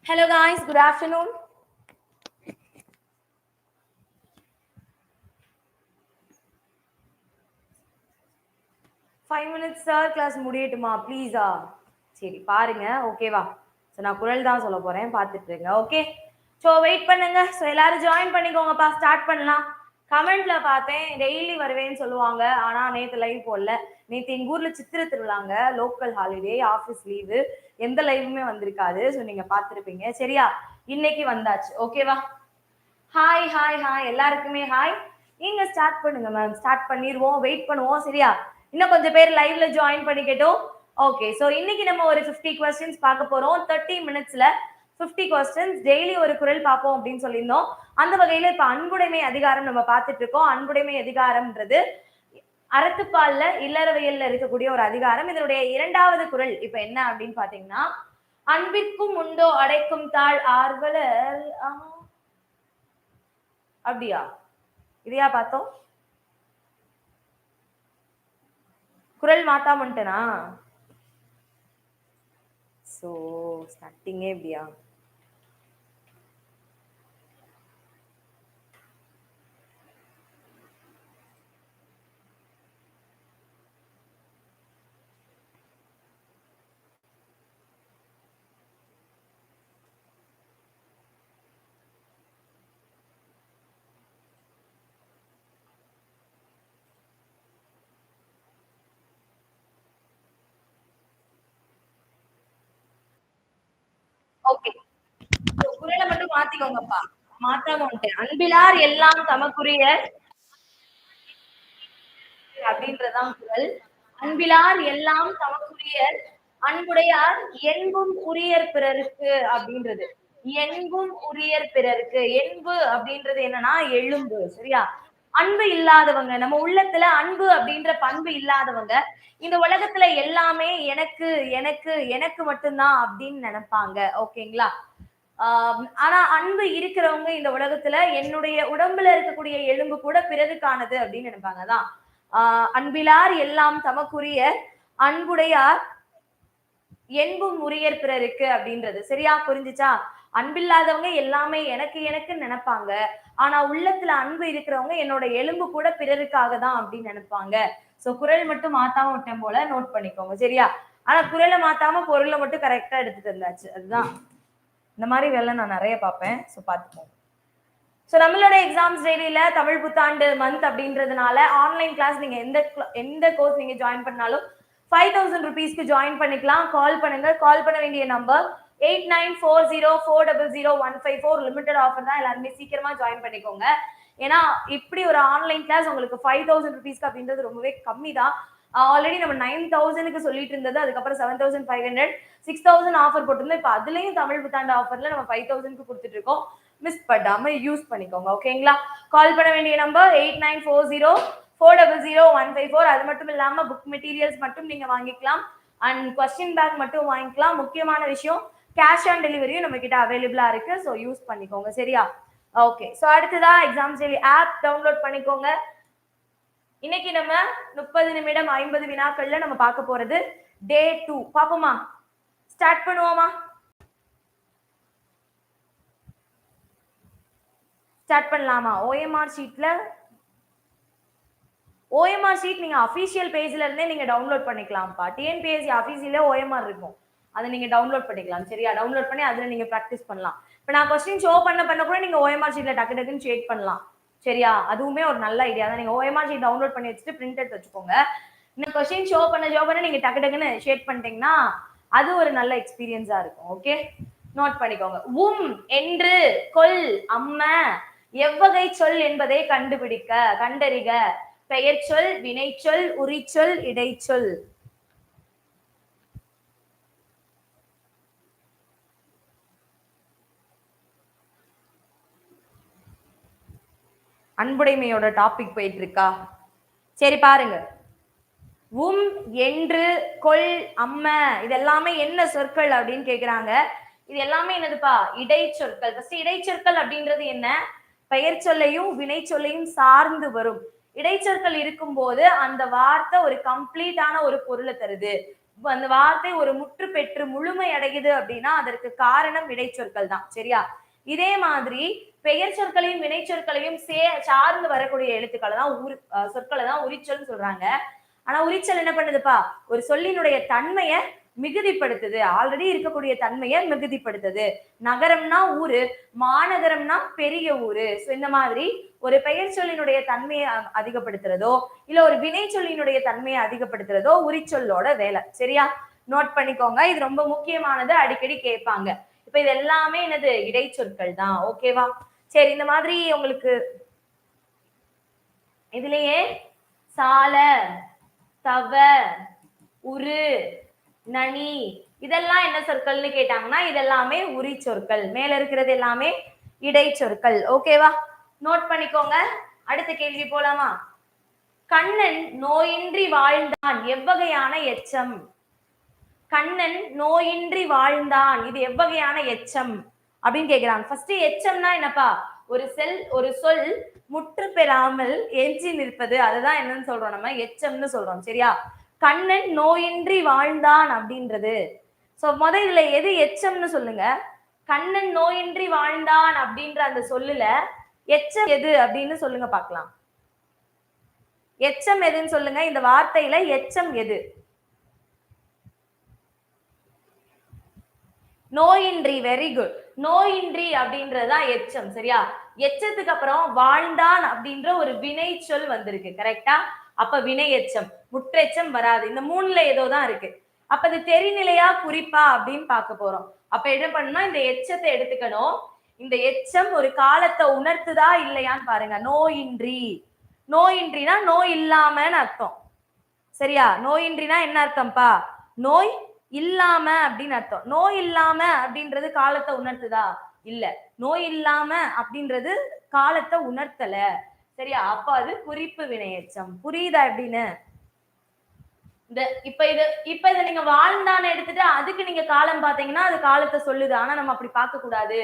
Hello guys, good afternoon. Five minutes sir, class முடியட்டுமா ப்ளீஸா? சரி பாருங்க, ஓகேவா? ஸோ நான் குரல் தான் சொல்ல போறேன், பார்த்துட்டு இருங்க, ஓகே? ஸோ வெயிட் பண்ணுங்க. ஸோ எல்லாரும் ஜாயின் பண்ணிக்கோங்கப்பா, ஸ்டார்ட் பண்ணலாம். கமெண்ட்ல பார்த்தேன் டெய்லி வருவேன்னு சொல்லுவாங்க, ஆனா நேற்று லைவ் போடல. நேற்று எங்க ஊர்ல சித்திரை திருவிழாங்க, லோக்கல் ஹாலிடே, ஆஃபீஸ் லீவு, எந்த லைவுமே வந்திருக்காது. ஸோ நீங்க பார்த்துருப்பீங்க, சரியா? இன்னைக்கு வந்தாச்சு, ஓகேவா? ஹாய் ஹாய் ஹாய் எல்லாருக்குமே ஹாய். நீங்க ஸ்டார்ட் பண்ணுங்க மேம், ஸ்டார்ட் பண்ணிடுவோம், வெயிட் பண்ணுவோம், சரியா? இன்னும் கொஞ்சம் பேர் லைவ்ல ஜாயின் பண்ணிக்கட்டும். ஓகே, ஸோ இன்னைக்கு நம்ம ஒரு 50 கொஸ்டின்ஸ் பார்க்க போறோம். 30 மினிட்ஸ்ல 50 கொஸ்டின்ஸ், டெய்லி ஒரு குரல் பார்ப்போம் அப்படின்னு சொல்லியிருந்தோம். அந்த வகையில இப்ப அன்புடைமை அதிகாரம் நம்ம பார்த்துட்டு இருக்கோம். அன்புடைமை அதிகாரம்ன்றது அறத்துப்பால்ல இல்லறவியல்ல இருக்கக்கூடிய ஒரு அதிகாரம். இதனுடைய இரண்டாவது குரல் இப்ப என்ன அப்படின்னு பாத்தீங்கன்னா, அன்பிற்கும் உண்டோ அடைக்கும் தாழ் ஆர்வலர். அப்படியா? இதையா பார்த்தோம்? குரல் மாத்தாமட்டனா? சோ ஸ்டார்டிங்கே இப்படியா? ஓகே, குரலை மட்டும் மாத்திக்கோங்கப்பா, மாத்தாம வந்துட்டேன். அன்பிலார் எல்லாம் தமக்குரிய அப்படின்றதான் குரல். அன்பிலார் எல்லாம் தமக்குரிய அன்புடையார் என்பும் உரியர் பிறருக்கு அப்படின்றது. என்பும் உரியர் பிறருக்கு. என்பு அப்படின்றது என்னன்னா எலும்பு, சரியா? அன்பு இல்லாதவங்க, நம்ம உள்ளத்துல அன்பு அப்படின்ற பண்பு இல்லாதவங்க இந்த உலகத்துல எல்லாமே எனக்கு எனக்கு எனக்கு மட்டும்தான் அப்படின்னு நினைப்பாங்க, ஓகேங்களா? ஆனா அன்பு இருக்கிறவங்க இந்த உலகத்துல என்னுடைய உடம்புல இருக்கக்கூடிய எலும்பு கூட பிறருக்கானது அப்படின்னு நினைப்பாங்கதான். அன்பிலார் எல்லாம் தமக்குரிய அன்புடையார் என்பும் உரியர் பிறருக்கு அப்படின்றது, சரியா? புரிஞ்சுச்சா? அன்பில்லாதவங்க எல்லாமே எனக்கு எனக்குன்னு நினைப்பாங்க. ஆனா உள்ளத்துல அன்பு இருக்கிறவங்க என்னோட எலும்பு கூட பிறருக்காக தான் அப்படின்னு நினைப்பாங்க. சோ குரல் மட்டும் மாத்தாம விட்டேன் போல, நோட் பண்ணிக்கோங்க, சரியா? ஆனா குரலை மாத்தாம பொருளை மட்டும் கரெக்டா எடுத்துட்டு இருந்தாச்சு. அதுதான் இந்த மாதிரி வேலை நான் நிறைய பார்ப்பேன். ஸோ பார்த்துக்கோங்க. ஸோ நம்மளோட எக்ஸாம்ஸ் டெய்லியில தமிழ் புத்தாண்டு மந்த் அப்படின்றதுனால ஆன்லைன் கிளாஸ் நீங்க எந்த கோர்ஸ் நீங்க ஜாயின் பண்ணாலும் 5000 rupeesக்கு ஜாயின் பண்ணிக்கலாம். கால் பண்ணுங்க. கால் பண்ண வேண்டிய நம்பர் 8940400154. லிமிடெட் ஆஃபர் தான், எல்லாருமே சீக்கிரமா ஜாயின் பண்ணிக்கோங்க. ஏன்னா இப்படி ஒரு ஆன்லைன் கிளாஸ் உங்களுக்கு 5000 rupeesக்கு அப்படின்றது ரொம்பவே கம்மி தான். ஆல்ரெடி நம்ம 9000க்கு சொல்லிட்டு இருந்தது, அதுக்கப்புறம் 7500 6000 ஆஃபர் போட்டிருந்தோம். இப்போ அதுலயும் தமிழ் புத்தாண்டு ஆஃபர்ல நம்ம 5000க்கு கொடுத்துட்டு இருக்கோம். மிஸ் பண்ணாம யூஸ் பண்ணிக்கோங்க, ஓகேங்களா? கால் பண்ண வேண்டிய நம்பர் 8940400154. அது மட்டும் இல்லாம புக் மெட்டீரியல்ஸ் மட்டும் நீங்க வாங்கிக்கலாம் அண்ட் கொஸ்டின் பேக் மட்டும் வாங்கிக்கலாம். முக்கியமான விஷயம், கேஷ் ஆன் டெலிவரியும் நம்ம கிட்ட அவைலபிளா இருக்கு. ஸோ யூஸ் பண்ணிக்கோங்க, சரியா? ஓகே, ஸோ அடுத்ததா எக்ஸாம்ஸ் டெய்லி ஆப் டவுன்லோட் பண்ணிக்கோங்க. இன்னைக்கு நம்ம 30 நிமிடம் 50 வினாக்கள்ல நம்ம பார்க்க போறது டே 2. பாப்போமா? ஸ்டார்ட் பண்ணுவோமா? ஸ்டார்ட் பண்ணலாமா? ஓஎம்ஆர் ஷீட்ல ஓஎம்ஆர் ஷீட் நீங்க அஃபிஷியல் பேஜ்ல இருந்தே நீங்க டவுன்லோட் பண்ணிக்கலாம்ப்பா. டிஎன்பிஎஸ்சி அஃபிஷியலே ஓஎம்ஆர் இருக்கும், அதை நீங்க டவுன்லோட் பண்ணிக்கலாம், சரியா? டவுன்லோட் பண்ணி அதுல நீங்க ப்ராக்டிஸ் பண்ணலாம். இப்போ நான் கொஸ்டின் ஷோ பண்ண கூட நீங்க ஓஎம்ஆர் ஷீட்ல டக்கு டக்குன்னு ஷேட் பண்ணலாம், சரியா? அதுவுமே ஒரு நல்ல ஐடியா தான். நீங்க ஓஎம்ஆர் ஷீட் டவுன்லோட் பண்ணி வச்சுட்டு பிரிண்ட் எடுத்து வச்சுக்கோங்க. இந்த கொஸ்டின் ஷோ பண்ண நீங்க டக்கு டக்குன்னு ஷேட் பண்ணிட்டீங்கன்னா அது ஒரு நல்ல எக்ஸ்பீரியன்ஸா இருக்கும், ஓகே? நோட் பண்ணிக்கோங்க. என்று கொல் அம்ம எவ்வகை சொல் என்பதை கண்டறிக. பெயர் சொல், வினைச்சொல், உரிச்சொல், இடைச்சொல். அன்புடைமையோட டாபிக் போயிட்டு இருக்கா? சரி பாருங்க. என்று கொல் அம்ம இதெல்லாமே என்ன சொற்கள் அப்படின்னு கேக்குறாங்க. இது எல்லாமே என்னதுப்பா? இடைச்சொற்கள். ஃபர்ஸ்ட் இடைச்சொற்கள் அப்படின்றது என்ன? பெயர் சொல்லையும் வினை சொல்லையும் சார்ந்து வரும். இடைச்சொற்கள் இருக்கும்போது அந்த வார்த்தை ஒரு கம்ப்ளீட்டான ஒரு பொருளை தருது. அந்த வார்த்தை ஒரு முற்று பெற்று முழுமை அடையுது அப்படின்னா அதற்கு காரணம் வினைச்சொற்கள் தான். சரியா? இதே மாதிரி பெயர் சொற்களையும் வினை சொற்களையும் சார்ந்து வரக்கூடிய எழுத்துக்களை தான் சொற்களை தான் உரிச்சொல்னு சொல்றாங்க. ஆனா உரிச்சல் என்ன பண்ணுதுப்பா? ஒரு சொல்லினுடைய தன்மையை மிகுதிப்படுத்துது. ஆல்ரெடி இருக்கக்கூடிய தன்மையை மிகுதிப்படுத்துது. நகரம்னா ஊரு, மாநகரம்னா பெரிய ஊரு. இந்த மாதிரி ஒரு பெயர் சொல்லினுடைய தன்மையை அதிகப்படுத்துறதோ இல்ல ஒரு வினை சொல்லினுடைய தன்மையை அதிகப்படுத்துறதோ உரிச்சொல்லோட வேலை. சரியா? நோட் பண்ணிக்கோங்க. இது ரொம்ப முக்கியமானது, அடிக்கடி கேட்பாங்க. இப்ப இது எல்லாமே என்னது? இடைச்சொற்கள் தான். ஓகேவா? சரி, இந்த மாதிரி உங்களுக்கு இதுலயே சால, தவ, உரு, நனி இதெல்லாம் என்ன சொற்கள்னு கேட்டாங்கன்னா இதெல்லாமே உரி சொற்கள். மேல இருக்கிறது எல்லாமே இடைச்சொற்கள். ஓகேவா? நோட் பண்ணிக்கோங்க. அடுத்த கேள்வி போலாமா? கண்ணன் நோயின்றி வாழ்ந்தான், எவ்வகையான எச்சம்? கண்ணன் நோயின்றி வாழ்ந்தான், இது எவ்வகையான எச்சம் அப்படின்னு கேக்குறாங்க. ஃபர்ஸ்ட் எச்சம்னா என்னப்பா? ஒரு சொல் முற்று பெறாமல் எஞ்சி நிற்பது, அதுதான் என்னன்னு சொல்றோம், நம்ம எச்சம்னு சொல்றோம். சரியா? கண்ணன் நோயின்றி வாழ்ந்தான் அப்படின்றது. சோ முதல்ல எது எச்சம்னு சொல்லுங்க. கண்ணன் நோயின்றி வாழ்ந்தான் அப்படின்ற அந்த சொல்லுல எச்சம் எது அப்படின்னு சொல்லுங்க பார்க்கலாம். எச்சம் எதுன்னு சொல்லுங்க. இந்த வார்த்தையில எச்சம் எது? நோயின்றி. Very good. நோயின்றி அப்படின்றதுதான் எச்சம். சரியா? எச்சத்துக்கு அப்புறம் வாழ்ந்தான் அப்படின்ற ஒரு வினை சொல் வந்திருக்கு. கரெக்டா? அப்ப வினை எச்சம், முற்றெச்சம் வராது. இந்த மூணுல ஏதோ தான் இருக்கு. அப்ப இது தெரிநிலையா குறிப்பா அப்படின்னு பார்க்க போறோம். அப்ப என்ன பண்ணா இந்த எச்சத்தை எடுத்துக்கணும். இந்த எச்சம் ஒரு காலத்தை உணர்த்துதா இல்லையான்னு பாருங்க. நோயின்றி. நோயின்றினா நோய் இல்லாமன்னு அர்த்தம். சரியா? நோயின்றினா என்ன அர்த்தம்ப்பா? நோய் இல்லாம அப்படின்னு அர்த்தம். நோய் இல்லாம அப்படின்றது காலத்தை உணர்த்துதா? இல்ல. நோய் இல்லாம அப்படின்றது காலத்தை உணர்த்தல. சரியா? அப்ப அது குறிப்பு வினையெச்சம். புரியுதா எப்படின்னு? இப்ப இத நீங்க வாழ்ந்தான்னு எடுத்துட்டு அதுக்கு நீங்க காலம் பாத்தீங்கன்னா அது காலத்தை சொல்லுது. ஆனா நம்ம அப்படி பார்க்க கூடாது.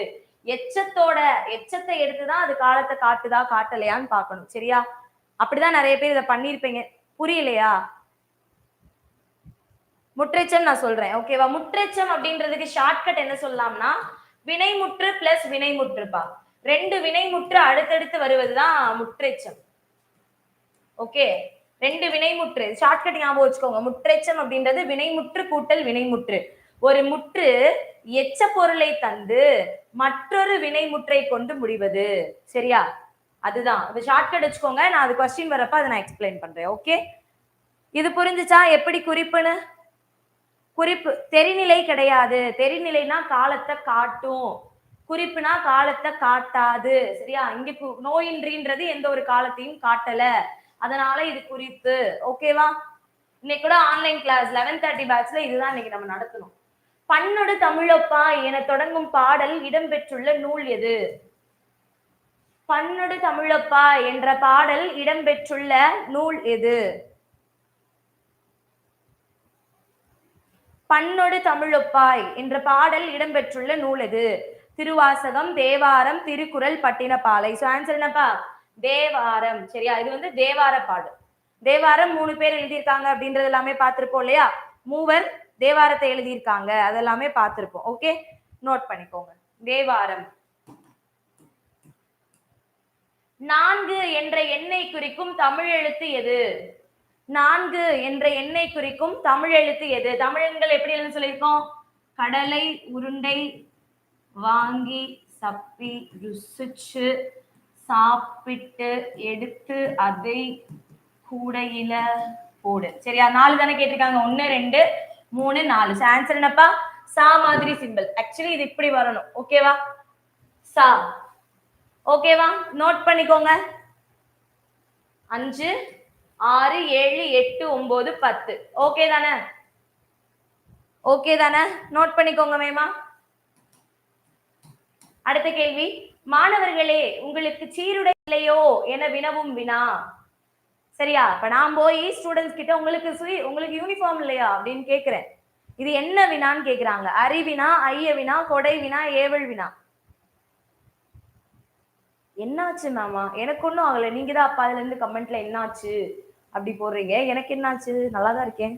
எச்சத்தை எடுத்துதான் அது காலத்தை காட்டுதா காட்டலையான்னு பார்க்கணும். சரியா? அப்படிதான் நிறைய பேர் இதை பண்ணிருப்பீங்க. புரியலையா? முற்றெச்சம் நான் சொல்றேன். ஓகேவா? முற்றெச்சம் அப்படின்றதுக்கு ஷார்ட்கட் என்ன சொல்லலாம்னா வினைமுற்று பிளஸ் வினைமுற்றுப்பா. 2 வினைமுற்று அடுத்தடுத்து வருவதுதான் முற்றெச்சம். ஓகே, 2 வினைமுற்று. ஷார்ட்கட் ஞாபகம் வச்சுக்கோங்க. முற்றெச்சம் அப்படின்றது வினைமுற்று கூட்டல் வினைமுற்று. ஒரு முற்று எச்ச பொருளை தந்து மற்றொரு வினைமுற்றை கொண்டு முடிவது. சரியா? அதுதான். அது ஷார்ட்கட் வச்சுக்கோங்க. நான் அது கொஸ்டின் வரப்ப அதை நான் எக்ஸ்பிளைன் பண்றேன். ஓகே, இது புரிஞ்சுச்சா எப்படி குறிப்புன்னு? குறிப்பு தெரிநிலை கிடையாது. தெரிநிலைனா காலத்தை காட்டும், குறிப்புனா காலத்தை காட்டாது. சரியா? இங்க நோயின்றின்றது எந்த ஒரு காலத்தையும் காட்டல, அதனால இது குறிப்பு. ஓகேவா? இன்னைக்கு கூட ஆன்லைன் கிளாஸ் 11:30 பேட்ச்ல இதுதான் இன்னைக்கு நம்ம நடத்தணும். பண்ணொடு தமிழப்பா என தொடங்கும் பாடல் இடம்பெற்றுள்ள நூல் எது? பண்ணொடு தமிழப்பா என்ற பாடல் இடம்பெற்றுள்ள நூல் எது? பண்ணொடு தமிழொப்பாய் என்ற பாடல் இடம்பெற்றுள்ள நூல் எது? திருவாசகம், தேவாரம், திருக்குறள், பட்டினப்பாலை. சோ ஆன்சர் என்னப்பா? தேவாரம். சரியா? இது வந்து தேவார பாடல். தேவாரம் 3 பேர் எழுதியிருக்காங்க அப்படின்றது எல்லாமே பார்த்திருப்போம் இல்லையா? மூவர் தேவாரத்தை எழுதியிருக்காங்க, அதெல்லாமே பார்த்திருப்போம். ஓகே, நோட் பண்ணிக்கோங்க. தேவாரம். 4 என்ற எண்ணை குறிக்கும் தமிழ் எழுத்து எது? 4 என்ற எண்ணை குறிக்கும் தமிழ் எழுத்து எது? தமிழன்கள் எப்படி எழுத சொல்லியிருக்கோம்? கடலை, உருண்டை, வாங்கி, சப்பி, ருசிச்சு, சாப்பிட்டு, எடுத்து, அதை, கூடையில போடு. சரியா? 4 தானே கேட்டிருக்காங்க. 1 2 3 4. ஆன்சர் என்னப்பா? சா மாதிரி சிம்பிள். ஆக்சுவலி இது இப்படி வரணும். ஓகேவா? சா. ஓகேவா? நோட் பண்ணிக்கோங்க. 5 6 7 8 9 10. ஓகே தானே? ஓகே தானே? நோட் பண்ணிக்கோங்க மேமா. அடுத்த கேள்வி, மாணவர்களே உங்களுக்கு சீருடை இல்லையோ என வினவும் வினா. சரியா? இப்ப நான் போய் ஸ்டூடெண்ட்ஸ் கிட்ட உங்களுக்கு யூனிஃபார்ம் இல்லையா அப்படின்னு கேக்குறேன். இது என்ன வினான்னு கேக்குறாங்க. அறிவினா, ஐய வினா, கொடை வினா, ஏவல் வினா. என்னாச்சு மேமா? எனக்கு ஒன்றும் ஆகல. நீங்க தான் அப்பா அதுல இருந்து கமெண்ட்ல என்னாச்சு அப்படி போடுறீங்க. எனக்கு என்னாச்சு? நல்லாதான் இருக்கேன்.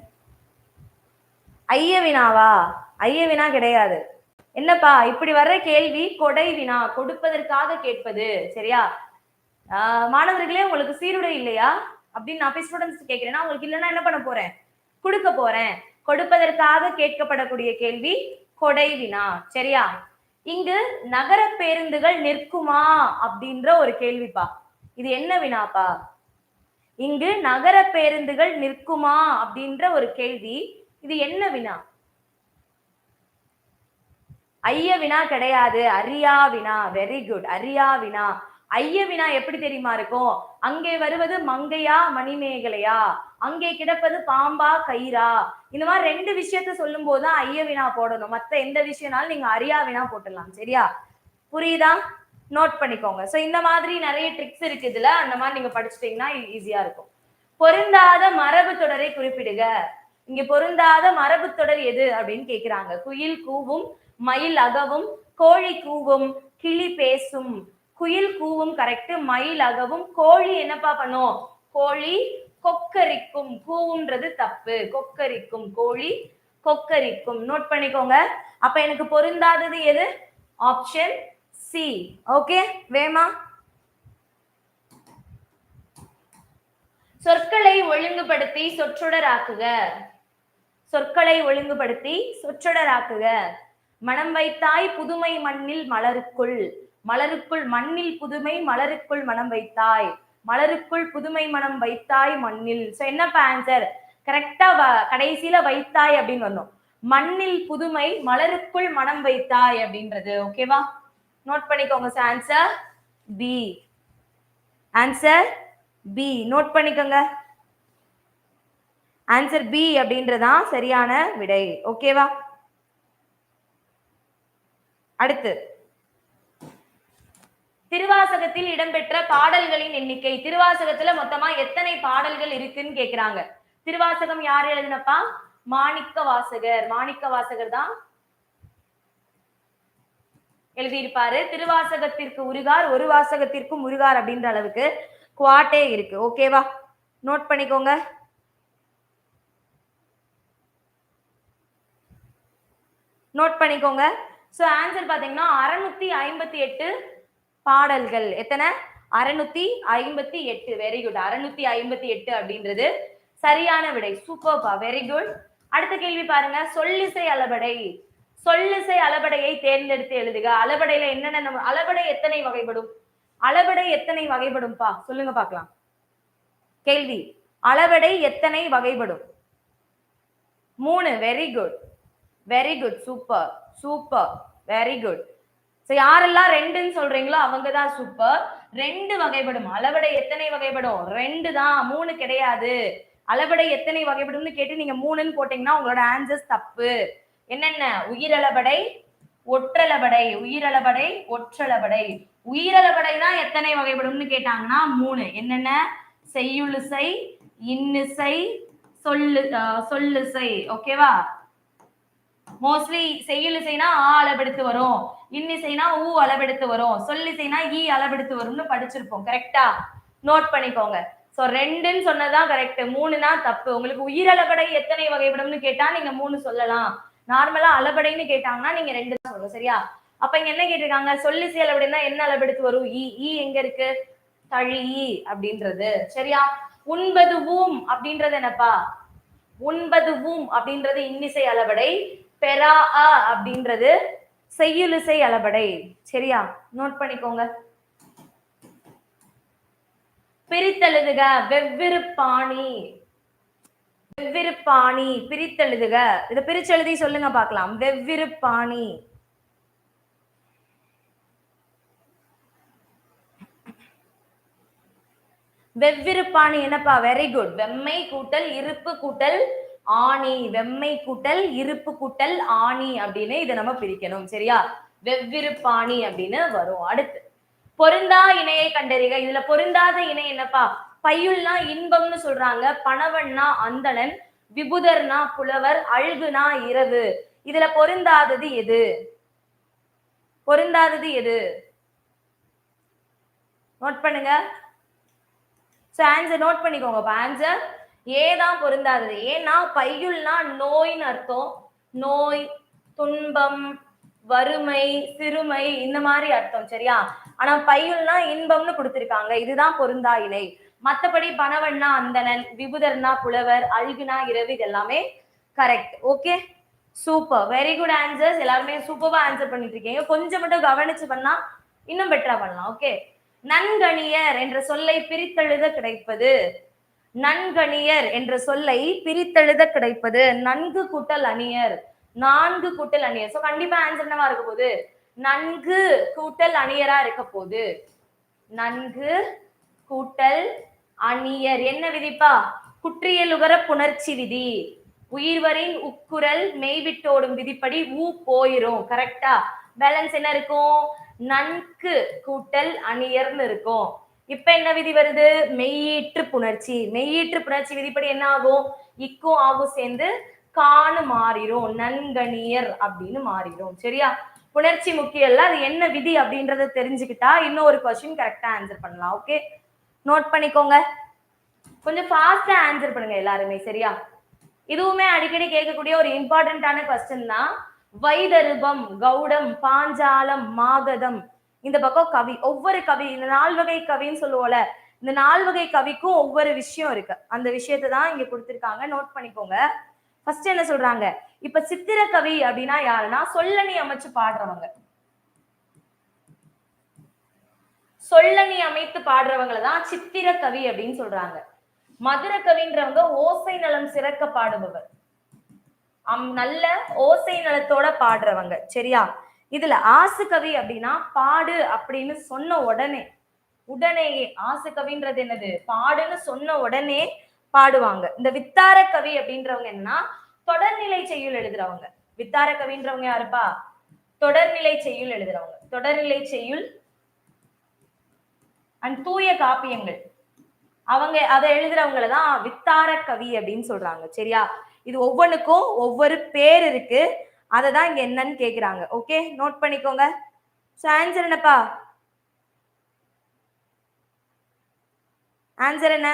ஐய வினாவா? ஐய வினா கிடையாது. என்னப்பா இப்படி வர்ற கேள்வி கொடை வினா, கொடுப்பதற்காக கேட்பது. சரியா? மாணவர்களே, உங்களுக்கு சீருடை இல்லையா அப்படின்னு நான் போய் ஸ்டூடெண்ட்ஸ் கேட்கிறேன்னா, உங்களுக்கு இல்லைன்னா என்ன பண்ண போறேன்? கொடுக்க போறேன். கொடுப்பதற்காக கேட்கப்படக்கூடிய கேள்வி கொடை வினா. சரியா? இங்கு நகர பேருந்துகள் நிற்குமா அப்படின்ற ஒரு கேள்விப்பா. இது என்ன வினாப்பா? இங்கு நகர பேருந்துகள் நிற்குமா அப்படின்ற ஒரு கேள்வி. இது என்ன வினா? ஐய வினா கிடையாது, அரியா வினா. வெரி குட், அரியா வினா. ஐய வினா எப்படி தெரியுமா இருக்கும்? அங்கே வருவது மங்கையா மணிமேகலையா, அங்கே கிடப்பது பாம்பா கயிறா, இந்த மாதிரி 2 விஷயத்த சொல்லும் போதுதான் ஐய வினா போடணும். மத்த எந்த விஷயம்னாலும் நீங்க அரியா வினா போட்டுடலாம். சரியா? புரியுதா? நோட் பண்ணிக்கோங்க. சோ இந்த மாதிரி நிறைய ட்ரிக்ஸ் இருக்கு இதுல. அந்த மாதிரி நீங்க படிச்சிட்டீங்கன்னா ஈஸியா இருக்கும். பொருந்தாத மரபு தொடரை குறிப்பிடுக. இங்க பொருந்தாத மரபு தொடர் எது அப்படின்னு கேக்குறாங்க. குயில் கூவும், மயில் அகவும், கோழி கூவும், கிளி பேசும். குயில் கூவும் கரெக்ட், மயில் அகவும். கோழி என்னப்பா பண்ணும்? கோழி கொக்கரிக்கும். கூவுன்றது தப்பு, கொக்கரிக்கும். கோழி கொக்கரிக்கும். நோட் பண்ணிக்கோங்க. அப்ப எனக்கு பொருந்தாதது எது? Option C. ஓகே, வேமா சொற்களை ஒழுங்குபடுத்தி சொற்றொடராக்குக. சொற்களை ஒழுங்குபடுத்தி சொற்றொடராக்குக. மனம் வைத்தாய் புதுமை மண்ணில் மலருக்குள். மலருக்குள் மண்ணில் புதுமை, மலருக்குள் மனம் வைத்தாய். மலருக்குள் புதுமை மனம் வைத்தாய் மண்ணில். சோ என்னப்பா ஆன்சர்? கரெக்டா கடைசியில வைத்தாய் அப்படின்னு வரணும். மண்ணில் புதுமை, மலருக்குள் மனம் வைத்தாய் அப்படின்றது. ஓகேவா? நோட் பண்ணிக்கோங்க. Answer B. Answer B. Note பண்ணிக்கோங்க. ஆன்சர் பி அப்படின்றதான் சரியான விடை. ஓகேவா? அடுத்து திருவாசகத்தில் இடம்பெற்ற பாடல்களின் எண்ணிக்கை. திருவாசகத்துல மொத்தமா எத்தனை பாடல்கள் இருக்குன்னு கேக்குறாங்க. திருவாசகம் யார் எழுதினப்பா? மாணிக்க வாசகர். மாணிக்க வாசகர் தான் எழுதியிருப்பாரு. திருவாசகத்திற்கு உருகார், ஒரு வாசகத்திற்கும் உருகார் அப்படின்ற அளவுக்கு குவாட்டே இருக்கு. ஓகேவா? நோட் பண்ணிக்கோங்க. நோட் பண்ணிக்கோங்க. சோ ஆன்சர் பாத்தீங்கன்னா 658 பாடல்கள். எத்தனை? 658. Very good. 658 அப்படின்றது சரியான விடை. சூப்பர்பா, வெரி குட். அடுத்த கேள்வி பாருங்க. சொல்லிசை அளபடை. சொல்லிசை அளபடையை தேர்ந்தெடுத்து எழுதுக. அளபடையில என்னென்ன? அளபடை எத்தனை வகைப்படும்? அளபடை எத்தனை வகைப்படும்பா? சொல்லுங்க பார்க்கலாம். கேள்வி, அளபடை எத்தனை வகைப்படும்? 3. Very good, very good. Super super, very good. So யாரெல்லாம் 2ன்னு சொல்றீங்களோ அவங்க தான் சூப்பர். 2 வகைப்படும். அளபடை எத்தனை வகைப்படும்? 2 தான், 3 கிடையாது. அளபடை எத்தனை வகைப்படும்னு கேட்டு நீங்க 3ன்னு போட்டீங்கன்னா உங்களோட ஆன்சர்ஸ் தப்பு. என்னென்ன? உயிரளபடை, ஒற்றளபடை. உயிரளபடை, ஒற்றளபடை. உயிரளபடை தான் எத்தனை வகைப்படும்னு கேட்டாங்கன்னா 3. என்னென்ன? செய்யுளிசை, இன்னிசை, சொல்லிசை. ஓகேவா? மோஸ்ட்லி செய்யுளிசைனா ஆ அளவெடுத்து வரும், இன்னிசைனா ஊ அளவெடுத்து வரும், சொல்லிசைனா ஈ அளவெடுத்து வரும்னு படிச்சிருப்போம். கரெக்டா? நோட் பண்ணிக்கோங்க. சோ 2ன்னு சொன்னதான் கரெக்ட், 3னா தப்பு. உங்களுக்கு உயிரளபடை எத்தனை வகைப்படும்னு கேட்டா நீங்க 3 சொல்லலாம். நார்மலா அளபடைன்னு கேட்டாங்கன்னா நீங்க 2 தான் சொல்லணும். சரியா? அப்ப இங்க என்ன கேட்டிருக்காங்க? சொல்லிசை அளபடைனா என்ன அளவெடுத்து வரும்? ஈ. ஈ எங்க இருக்கு? தழி அப்படின்றது. சரியா? உண்பது ஊம் அப்படின்றது என்னப்பா? உண்பது ஊம் அப்படின்றது இன்னிசை அளபடை. பெரா அப்படின்றது செய்யுளிசை அளபடை. சரியா? நோட் பண்ணிக்கோங்க. பிரித்தெழுதுக. வெவ்வேறு பாணி. வெவ்வேறு பாணி பிரித்தெழுதுக. இதை பிரிச்செழுதி சொல்லுங்க பார்க்கலாம். வெவ்வேறு பாணி. வெவ்வேறு பாணி என்னப்பா? Very good. வெம்மை கூட்டல் இருப்பு கூட்டல் ஆணி. வெம்மை கூட்டல் இருப்பு கூட்டல் ஆணி அப்படின்னு இதை நம்ம பிரிக்கணும். சரியா? வெவ்வேறு பாணி அப்படின்னு வரும். அடுத்து பொருந்தா இணையை கண்டறிக. இதுல பொருந்தாத இணை என்னப்பா? பையுள்னா இன்பம்னு சொல்றாங்க, பணவன்னா அந்தணன், விபுதர்னா புலவர், அழுகுனா இரவு. இதுல பொருந்தாதது எது? பொருந்தாதது எது? நோட் பண்ணுங்க. ஆன்சர் நோட் பண்ணிக்கோங்க. ஆன்சர் ஏ தான் பொருந்தாதது. ஏன்னா பையுள்னா நோய்னு அர்த்தம், நோய், துன்பம், வறுமை, சிறுமை, இந்த மாதிரி அர்த்தம். சரியா? ஆனா பையுள்னா இன்பம்னு கொடுத்திருக்காங்க. இதுதான் பொருந்தா இணை. மத்தபடி பணவன்னா அந்தணன், விபுதர்னா புலவர், அல்குனா இரவு, இது எல்லாமே correct. Okay, super, very good answers. எல்லாருமே சூப்பரா ஆன்சர் பண்ணிட்டு இருக்கீங்க. கொஞ்சம் மட்டும் கவனிச்சு பண்ணா இன்னும் பெட்டரா பண்ணலாம். ஓகே, நன்கணியர் என்ற சொல்லை பிரித்தெழுத கிடைப்பது. நன்கணியர் என்ற சொல்லை பிரித்தெழுத கிடைப்பது நன்கு கூட்டல் அணியர், நான்கு கூட்டல் அணியர். சோ கண்டிப்பா ஆன்சர் என்னவா இருக்க போகுது? நன்கு கூட்டல் அணியரா இருக்க போகுது. நன்கு கூட்டல் அணியர். என்ன விதிப்பா? குற்றியலுகர புணர்ச்சி விதி. உயிர்வரின் உக்குரல் மெய்விட்டோடும் விதிப்படி ஊ போயிரும். கரெக்டா? பேலன்ஸ் என்ன இருக்கும்? நன்கு கூட்டல் அணியர்னு இருக்கும். இப்ப என்ன விதி வருது? மெய்யீற்று புணர்ச்சி. மெய்யீற்று புணர்ச்சி விதிப்படி என்ன ஆகும்? இக்கும் ஆகும் சேர்ந்து காணு மாறிடும், நன்கணியர் அப்படின்னு மாறிடும். சரியா? புணர்ச்சி முக்கியம் இல்ல, அது என்ன விதி அப்படின்றத தெரிஞ்சுக்கிட்டா இன்னும் ஒரு கொஸ்டின் கரெக்டா ஆன்சர் பண்ணலாம். ஓகே, நோட் பண்ணிக்கோங்க. கொஞ்சம் ஃபாஸ்டா ஆன்சர் பண்ணுங்க எல்லாருமே. சரியா? இதுவுமே அடிக்கடி கேட்கக்கூடிய ஒரு இம்பார்ட்டன்டான கொஸ்டின் தான். வைதருபம், கௌடம், பாஞ்சாலம், மாகதம். இந்த பக்கம் கவி, ஒவ்வொரு கவி, இந்த 4 வகை கவின்னு சொல்லுவோம்ல, இந்த 4 வகை கவிக்கும் ஒவ்வொரு விஷயம் இருக்கு. அந்த விஷயத்தை தான் இங்க கொடுத்திருக்காங்க, நோட் பண்ணிக்கோங்க. ஃபர்ஸ்ட் என்ன சொல்றாங்க? இப்ப சித்திர கவி அப்படின்னா யாருன்னா சொல்லணி அமைச்சு பாடுறவங்க. சொல்லணி அமைத்து பாடுறவங்களை தான் சித்திர கவி அப்படின்னு சொல்றாங்க. மதுர கவின்றவங்க ஓசை நலம் சிறக்க பாடுபவர், நல்ல ஓசை நலத்தோட பாடுறவங்க. சரியா? இதுல ஆசு கவி அப்படின்னா பாடு அப்படின்னு சொன்ன உடனேயே ஆசு கவின்றது என்னது? பாடுன்னு சொன்ன உடனே பாடுவாங்க. இந்த வித்தார கவி அப்படின்றவங்க என்னன்னா தொடர்நிலை செய்யுள் எழுதுறவங்க. வித்தார கவின்றவங்க யாருப்பா? தொடர்நிலை செய்யுள் எழுதுறவங்க. தொடர்நிலை செய்யுள் அண்ட் தூய காப்பியங்கள், அவங்க அதை எழுதுறவங்களை தான் வித்தார கவி அப்படின்னு சொல்றாங்க. சரியா? இது ஒவ்வொன்றுக்கும் ஒவ்வொரு பேர் இருக்கு, அதை தான் இங்க என்னன்னு கேக்குறாங்க. ஓகே, நோட் பண்ணிக்கோங்க. ஆன்சர் என்னப்பா? ஆன்சர் என்ன?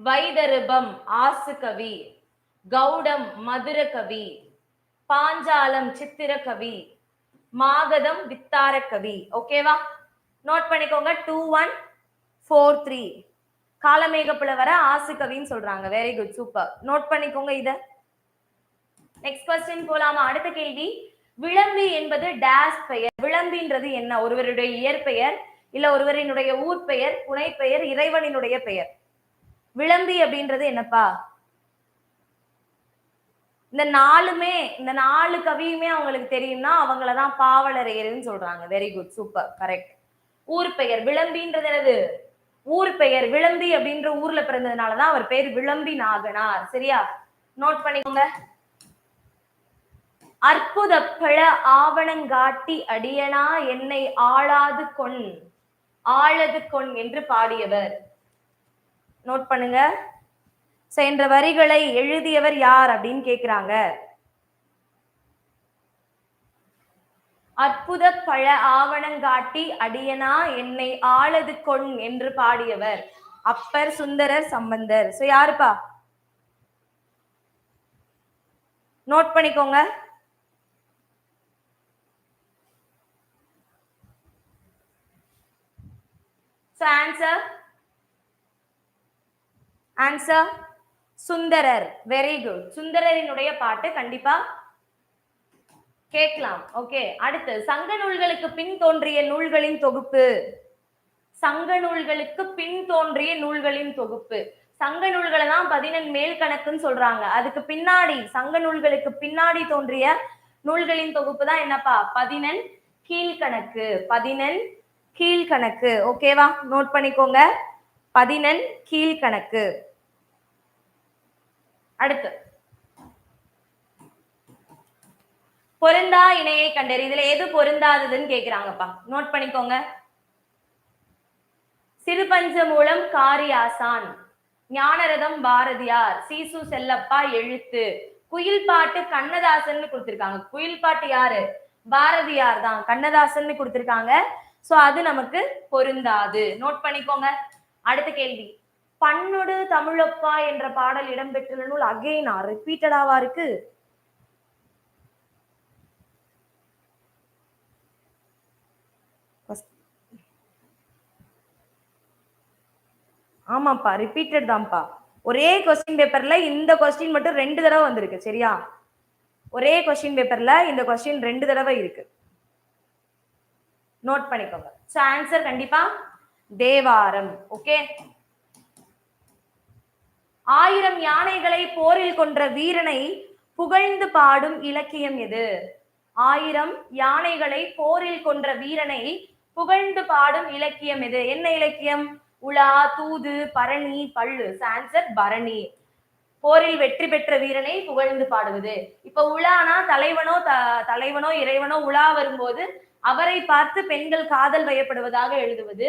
வைதருபம் ஆசு கவி, கௌடம் மதுர கவி, பாஞ்சாலம் சித்திர கவி, மாகதம் வித்தார கவி. ஓகேவா? நோட் பண்ணிக்கோங்க. 2143 காலமேக புலவர ஆசு கவின்னு சொல்றாங்க. Very good, super. நோட் பண்ணிக்கோங்க இத. நெக்ஸ்ட் क्वेश्चन போலாமா? அடுத்த கேள்வி. விளம்பி என்பது டேஷ் பெயர். விளம்பின்றது என்ன? ஒருவருடைய இயற்பெயர், இல்ல ஒருவரினுடைய ஊர் பெயர், புனை பெயர், இறைவனினுடைய பெயர். விளம்பி அப்படின்றது என்னப்பா? இந்த 4 கவியுமே அவங்களுக்கு தெரியும்னா அவங்களதான் பாவலரையர்னு சொல்றாங்க. Very good, super, correct. ஊர் பெயர் விளம்பின்றது என்னது? ஊர் பெயர். விளம்பி அப்படின்ற ஊர்ல பிறந்ததுனாலதான் அவர் பேர் விளம்பி நாகனார். சரியா? நோட் பண்ணிக்கோங்க. அற்புத பழ ஆவணங்காட்டி அடியனா என்னை ஆளாது கொண் என்று பாடியவர். நோட் பண்ணுங்க. சென்ற வரிகளை எழுதியவர் யார் அப்படின்னு கேக்குறாங்க. அற்புத பழ ஆவணங்காட்டி அடியனா என்னை ஆளது கொண் என்று பாடியவர் அப்பர், சுந்தரர், சம்பந்தர். சோ யாருப்பா? நோட் பண்ணிக்கோங்க. ஆன்சர் சுந்தரர். Very good. சுந்தரரினுடைய பாட்டு கண்டிப்பா கேட்கலாம். ஓகே, அடுத்து சங்க நூல்களுக்கு பின் தோன்றிய நூல்களின் தொகுப்பு. சங்க நூல்களுக்கு பின் தோன்றிய நூல்களின் தொகுப்பு. சங்க நூல்களை தான் 11 மேல் கணக்குன்னு சொல்றாங்க. அதுக்கு பின்னாடி சங்க நூல்களுக்கு பின்னாடி தோன்றிய நூல்களின் தொகுப்பு தான் என்னப்பா? 11 கீழ்கணக்கு. 11 கீழ்கணக்கு. ஓகேவா? நோட் பண்ணிக்கோங்க. 11 கீழ்கணக்கு. அடுத்து பொருந்தா இணையை கண்டறி. இதுல எது பொருந்தாததுன்னு கேக்குறாங்கப்பா. நோட் பண்ணிக்கோங்க. சிறுபஞ்ச மூலம் காரியாசான், ஞானரதம் பாரதியார், சீசு செல்லப்பா எழுத்து, குயில் பாட்டு கண்ணதாசன் கொடுத்திருக்காங்க. குயில் பாட்டு யாரு? பாரதியார் தான். கண்ணதாசன் கொடுத்திருக்காங்க. சோ அது நமக்கு பொருந்தாது. நோட் பண்ணிக்கோங்க. அடுத்த கேள்வி. பண்ணொடு தமிழப்பா என்ற பாடல் இடம்பெற்றுள்ள நூல் அகைனா ரிப்பீட்டடாவா இருக்கு? ஆமாப்பா, ரிப்பீட்டட் தான்ப்பா. ஒரே கொஸ்டின் பேப்பர்ல இந்த கொஸ்டின் மட்டும் 2 தடவை வந்திருக்கு. சரியா? ஒரே கொஸ்டின் பேப்பர்ல இந்த கொஸ்டின் 2 தடவை இருக்கு. நோட் பண்ணிக்கோங்க. சோ ஆன்சர் கண்டிப்பா தேவாரம். ஓகே. 1000 யானைகளை போரில் கொன்ற வீரனை புகழ்ந்து பாடும் இலக்கியம் எது? 1000 யானைகளை போரில் கொன்ற வீரனை புகழ்ந்து பாடும் இலக்கியம் எது? என்ன இலக்கியம்? உலா, தூது, பரணி, பள்ளு. ஆன்சர் பரணி. போரில் வெற்றி பெற்ற வீரனை புகழ்ந்து பாடுவது. இப்ப உலானா தலைவனோ இறைவனோ உலா வரும்போது அவரை பார்த்து பெண்கள் காதல் வயப்படுவதாக எழுதுவது.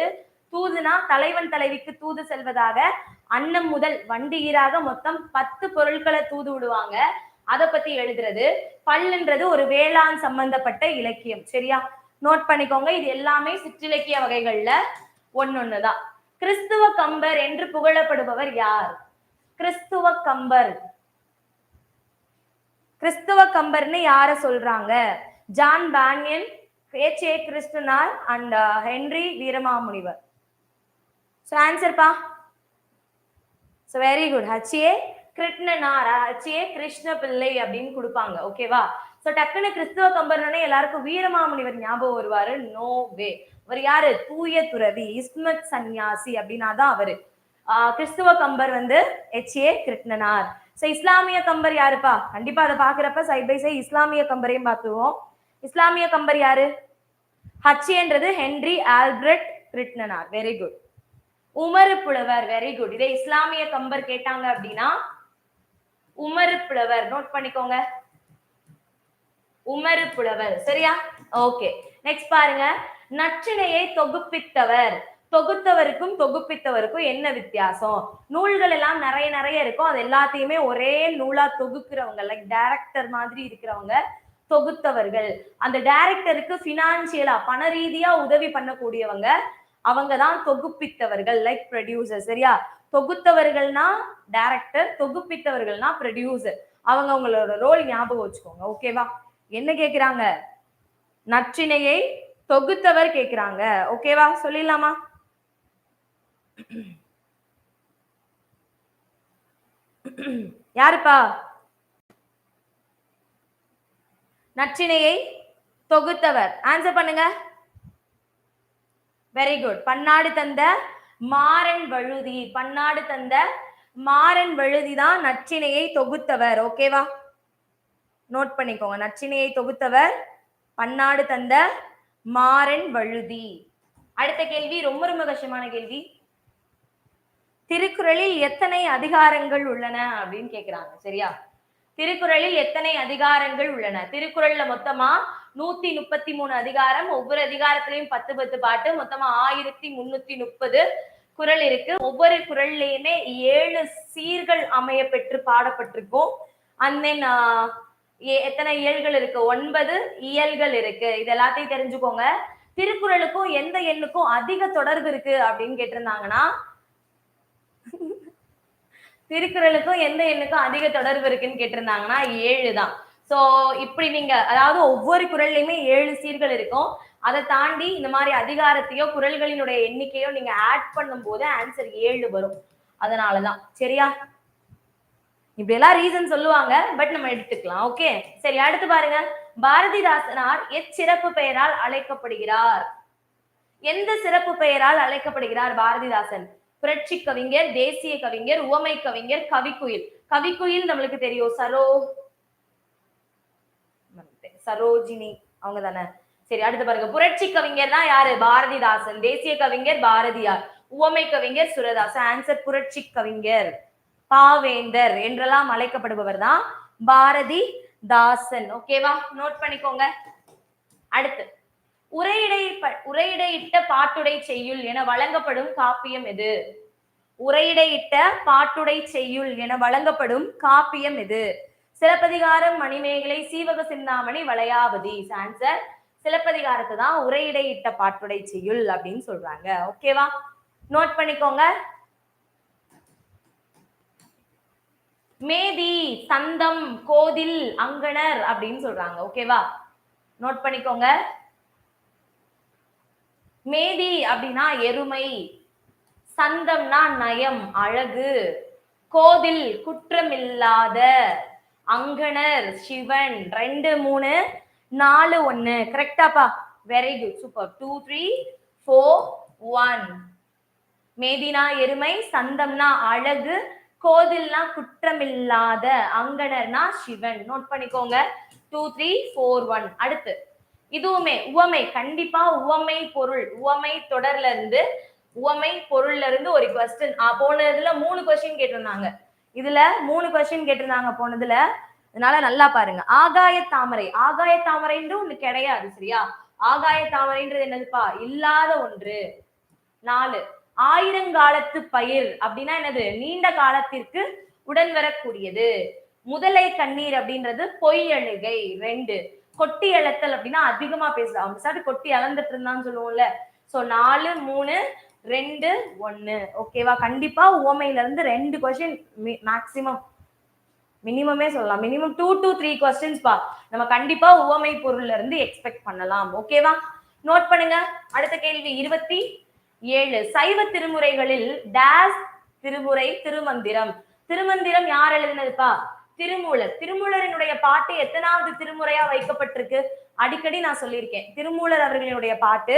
தூதுனா தலைவன் தலைவிக்கு தூது செல்வதாக அன்னம் முதல் வண்டியீராக மொத்தம் 10 பொருட்களை தூது விடுவாங்க. அதை பத்தி எழுதுறது. பல்லுன்றது ஒரு வேளாண் சம்பந்தப்பட்ட இலக்கியம். சரியா? நோட் பண்ணிக்கோங்க. இது எல்லாமே சிற்றிலக்கிய வகைகள்ல ஒன்னொன்னுதான். கிறிஸ்துவ கம்பர் என்று புகழப்படுபவர் யார்? கிறிஸ்துவ கம்பர். கிறிஸ்துவ கம்பர்னு யார சொல்றாங்க? John Bunyan, H.A. Krishnanar and Henry Veeramamunivar. So answer பா. So very good. H.A. Krishnanar, H.A. Krishna Pillai அப்படின்னு கொடுப்பாங்க. ஓகேவா? சோ டக்குன்னு கிறிஸ்துவ கம்பர்னே எல்லாருக்கும் வீரமாமுனிவர் ஞாபகம் வருவாரு? நோ வே. அவர் யாரு? தூய துறவி, இஸ்மத் சன்னியாசி அப்படின்னாதான் அவரு. கிறிஸ்துவ கம்பர் வந்து H.A. கிருஷ்ணனார். சோ இஸ்லாமிய கம்பர் யாருப்பா? கண்டிப்பா அதை பாக்குறப்ப சைட் பை சைட் இஸ்லாமிய கம்பரையும் பார்த்துருவோம். இஸ்லாமிய கம்பர் யாரு? H.A.ன்றது Henry Albert Krishnanar. Very good. Umaru Pulavar. Very good. இதே இஸ்லாமிய கம்பர் கேட்டாங்க அப்படின்னா உமரு புலவர். நோட் பண்ணிக்கோங்க. உமரு புலவர். சரியா? ஓகே. நெக்ஸ்ட் பாருங்க. நற்றிணையை தொகுப்பித்தவர். தொகுத்தவருக்கும் தொகுப்பித்தவருக்கும் என்ன வித்தியாசம்? நூல்கள் எல்லாம் நிறைய நிறைய இருக்கும். அது எல்லாத்தையுமே ஒரே நூலா தொகுக்கிறவங்க, லைக் டைரக்டர் மாதிரி இருக்கிறவங்க தொகுத்தவர்கள். அந்த டைரக்டருக்கு பினான்சியலா பண ரீதியா உதவி பண்ணக்கூடியவங்க அவங்கதான் தொகுப்பித்தவர்கள், லைக் ப்ரொடியூசர். சரியா? தொகுத்தவர்கள்னா டைரக்டர், தொகுப்பித்தவர்கள்னா ப்ரொடியூசர். அவங்க உங்களோட ரோல் ஞாபகம் வச்சுக்கோங்க. ஓகேவா? என்ன கேக்குறாங்க? நற்றிணையை தொகுத்தவர் கேக்குறாங்க. ஓகேவா? சொல்லிடலாமா? யாருப்பா நற்றிணையை தொகுத்தவர்? ஆன்சர் பண்ணுங்க. Very good. பன்னாடு தந்த மாறன் வழுதி. பன்னாடு தந்த மாறன் வழுதி தான் நற்றிணையை தொகுத்தவர். ஓகேவா? நோட் பண்ணிக்கோங்க. நற்றிணையை தொகுத்தவர் பன்னாடு தந்த மாறன் வழுதி. அடுத்த கேள்வி ரொம்ப ரொம்ப கஷ்டமான கேள்வி. திருக்குறளில் எத்தனை அதிகாரங்கள் உள்ளன அப்படின்னு கேக்குறாங்க. சரியா? திருக்குறளில் எத்தனை அதிகாரங்கள் உள்ளன? திருக்குறள்ல மொத்தமா 133 அதிகாரம். ஒவ்வொரு அதிகாரத்திலையும் 10 10 பாட்டு. மொத்தமா 1330 குறள் இருக்கு. ஒவ்வொரு குறள்லயுமே 7 சீர்கள் அமைய பெற்று பாடப்பட்டிருக்கும். அண்ட் தென் எத்தனை இயல்கள் இருக்கு? 9 இயல்கள் இருக்கு. இது எல்லாத்தையும் தெரிஞ்சுக்கோங்க. திருக்குறளுக்கும் எந்த எண்ணுக்கும் அதிக தொடர்பு இருக்கு அப்படின்னு கேட்டிருந்தாங்கன்னா திருக்குறளுக்கும் எந்த எண்ணுக்கும் அதிக தொடர்பு இருக்குன்னு கேட்டிருந்தாங்கன்னா 7 தான். சோ இப்படி நீங்க அதாவது ஒவ்வொரு குறள்லயுமே 7 சீர்கள் இருக்கும். அதை தாண்டி இந்த மாதிரி அதிகாரத்தையோ குறள்களினுடைய எண்ணிக்கையோ நீங்க ஆட் பண்ணும் போது ஆன்சர் 7 வரும். அதனாலதான். சரியா? இப்படி எல்லாம் ரீசன் சொல்லுவாங்க. பட் நம்ம எடுத்துக்கலாம். ஓகே. சரி, அடுத்து பாருங்க. பாரதிதாசனார் எச்சிறப்பு பெயரால் அழைக்கப்படுகிறார்? எந்த சிறப்பு பெயரால் அழைக்கப்படுகிறார் பாரதிதாசன்? புரட்சி கவிஞர், தேசிய கவிஞர், உவமை கவிஞர், கவிக்குயில். கவிக்குயில் நம்மளுக்கு தெரியும். சரோஜினி அவங்க தானே. சரி, அடுத்து பாருங்க. புரட்சி கவிஞர் தான் யாரு? பாரதிதாசன். தேசிய கவிஞர் பாரதியார். உவமை கவிஞர் சுரதாஸ். ஆன்சர் புரட்சி கவிஞர். பாவேந்தர் என்றெல்லாம் அழைக்கப்படுபவர் தான் பாரதிதாசன். ஓகேவா? நோட் பண்ணிக்கோங்க. அடுத்து உரையிடையிட்ட பாட்டுடை செய்யுள் என வழங்கப்படும் காப்பியம் எது? உரையிடையிட்ட பாட்டுடை செய்யுள் என வழங்கப்படும் காப்பியம் எது? சிலப்பதிகாரம், மணிமேகலை, சீவக சிந்தாமணி, வளையாபதி. ஆன்சர் சிலப்பதிகாரத்தை தான் உரையிடையிட்ட பாட்டுடை செய்யுள் அப்படின்னு சொல்றாங்க. ஓகேவா? நோட் பண்ணிக்கோங்க. மேதி, சந்தம், கோதில், அங்கணர் அப்படின்னு சொல்றாங்க. ஓகேவா, நோட் பண்ணிக்கோங்க. மேதி அப்படின்னா எருமை, சந்தம்னா நயம் அழகு, கோதில் குற்றமில்லாத, அங்கணர் சிவன். 2 3 4 1 கரெக்டாப்பா, வெரி குட், சூப்பர். 2 3 4 1. மேதினா எருமை, சந்தம்னா அழகு, கோதில்னா குற்றமில்லாத, அங்கணர்னா சிவன். நோட் பண்ணிக்கோங்க. 2 3 4 1. அடுத்து இதுவுமே உவமை, கண்டிப்பா உவமை பொருள், உவமை தொடர்ல இருந்து உவமை பொருள்ல இருந்து ஒரு கொஸ்டின். போனதுல 3 கொஸ்டின் கேட்டிருந்தாங்க, இதுல 3 கொஸ்டின் கேட்டிருந்தாங்க போனதுல. அதனால நல்லா பாருங்க. ஆகாய தாமரை, ஆகாய தாமரைன்னு ஒண்ணு கிடையாது, சரியா? ஆகாய தாமரைன்றது என்னதுப்பா? இல்லாத ஒன்று. 4 ஆயிரங்காலத்து பயிர் அப்படின்னா என்னது? நீண்ட காலத்திற்கு உடன் வரக்கூடியது. முதலை கண்ணீர் அப்படின்றது பொய் அழுகை. 2 கொட்டி அளத்தல் அப்படின்னா அதிகமா பேசுறாங்க, கொட்டி அளந்துட்டு இருந்தான்னு சொல்லுவோம்ல. சோ 4 3 2 1. ஓகேவா, கண்டிப்பா உவமையில இருந்து 2 கொஸ்டின் மேக்சிமம், மினிமமே சொல்லலாம், மினிமம் 2 to 3 கொஸ்டின்ஸ் பா நம்ம கண்டிப்பா உவமை பொருள்ல இருந்து எக்ஸ்பெக்ட் பண்ணலாம். ஓகேவா, நோட் பண்ணுங்க. அடுத்த கேள்வி 27. சைவ திருமுறைகளில் டேஸ் திருமுறை திருமந்திரம். திருமந்திரம் யார் எழுதினதுப்பா? திருமூலர். திருமூலரினுடைய பாட்டு எத்தனாவது திருமுறையா வைக்கப்பட்டிருக்கு? அடிக்கடி நான் சொல்லியிருக்கேன், திருமூலர் அவர்களுடைய பாட்டு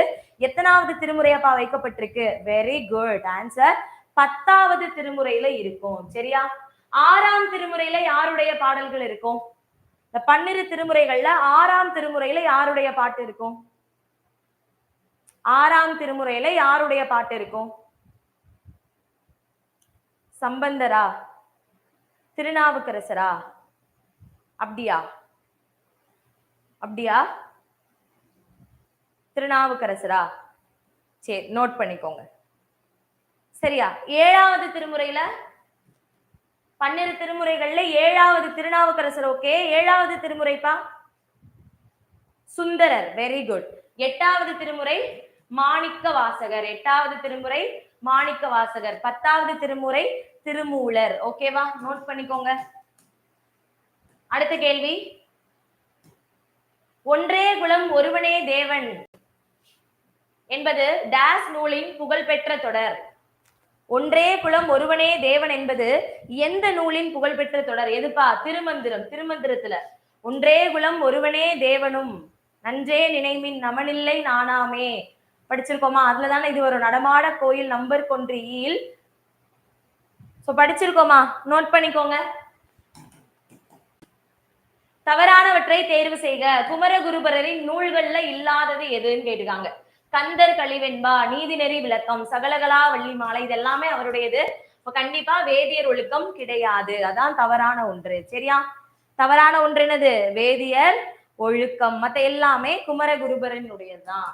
எத்தனாவது திருமுறையாப்பா வைக்கப்பட்டிருக்கு? வெரி குட் ஆன்சர், 10வது திருமுறையில இருக்கும். சரியா? 6ஆம் திருமுறையில யாருடைய பாடல்கள் இருக்கும்? இந்த 12 திருமுறைகள்ல 6ஆம் திருமுறையில யாருடைய பாட்டு இருக்கும்? 6ஆம் திருமுறையில யாருடைய பாட்டு இருக்கும்? சம்பந்தரா, திருநாவுக்கரசரா? அப்படியா? அப்படியா? திருநாவுக்கரசரா? சரி, நோட் பண்ணிக்கோங்க. சரியா? 7வது திருமுறையில 12 திருமுறைகள்ல 7வது திருநாவுக்கரசர். ஓகே, 7வது திருமுறைப்பா சுந்தரர். Very good. 8வது திருமுறை மாணிக்க வாசகர். 8வது திருமுறை மாணிக்க வாசகர். 10வது திருமுறை திருமூலர். ஓகேவா, நோட் பண்ணிக்கோங்க. அடுத்த கேள்வி, ஒன்றே குலம் ஒருவனே தேவன் என்பது டேஸ் நூலின் புகழ்பெற்ற தொடர். ஒன்றே குலம் ஒருவனே தேவன் என்பது எந்த நூலின் புகழ்பெற்ற தொடர்? எதுப்பா? திருமந்திரம். திருமந்திரத்துல ஒன்றே குலம் ஒருவனே தேவனும் நன்றே நினைமின் நமனில்லை நானாமே படிச்சிருக்கோமா? அதுலதானே இது ஒரு நடமாட கோயில் நம்பர் கொன்று ஈல். படிச்சிருக்கோமா? நோட் பண்ணிக்கோங்க. தவறானவற்றை தேர்வு செய்க. குமரகுருபரரின் நூல்கள்ல இல்லாதது எதுன்னு கேட்டுக்காங்க. கந்தர் கழிவெண்பா, நீதிநெறி விளக்கம், சகலகலா வள்ளி மாலை, இது எல்லாமே அவருடையது. இப்ப கண்டிப்பா வேதியர் ஒழுக்கம் கிடையாது, அதான் தவறான ஒன்று. சரியா? தவறான ஒன்று என்னது? வேதியர் ஒழுக்கம். மத்த எல்லாமே குமரகுருபரனுடையதுதான்.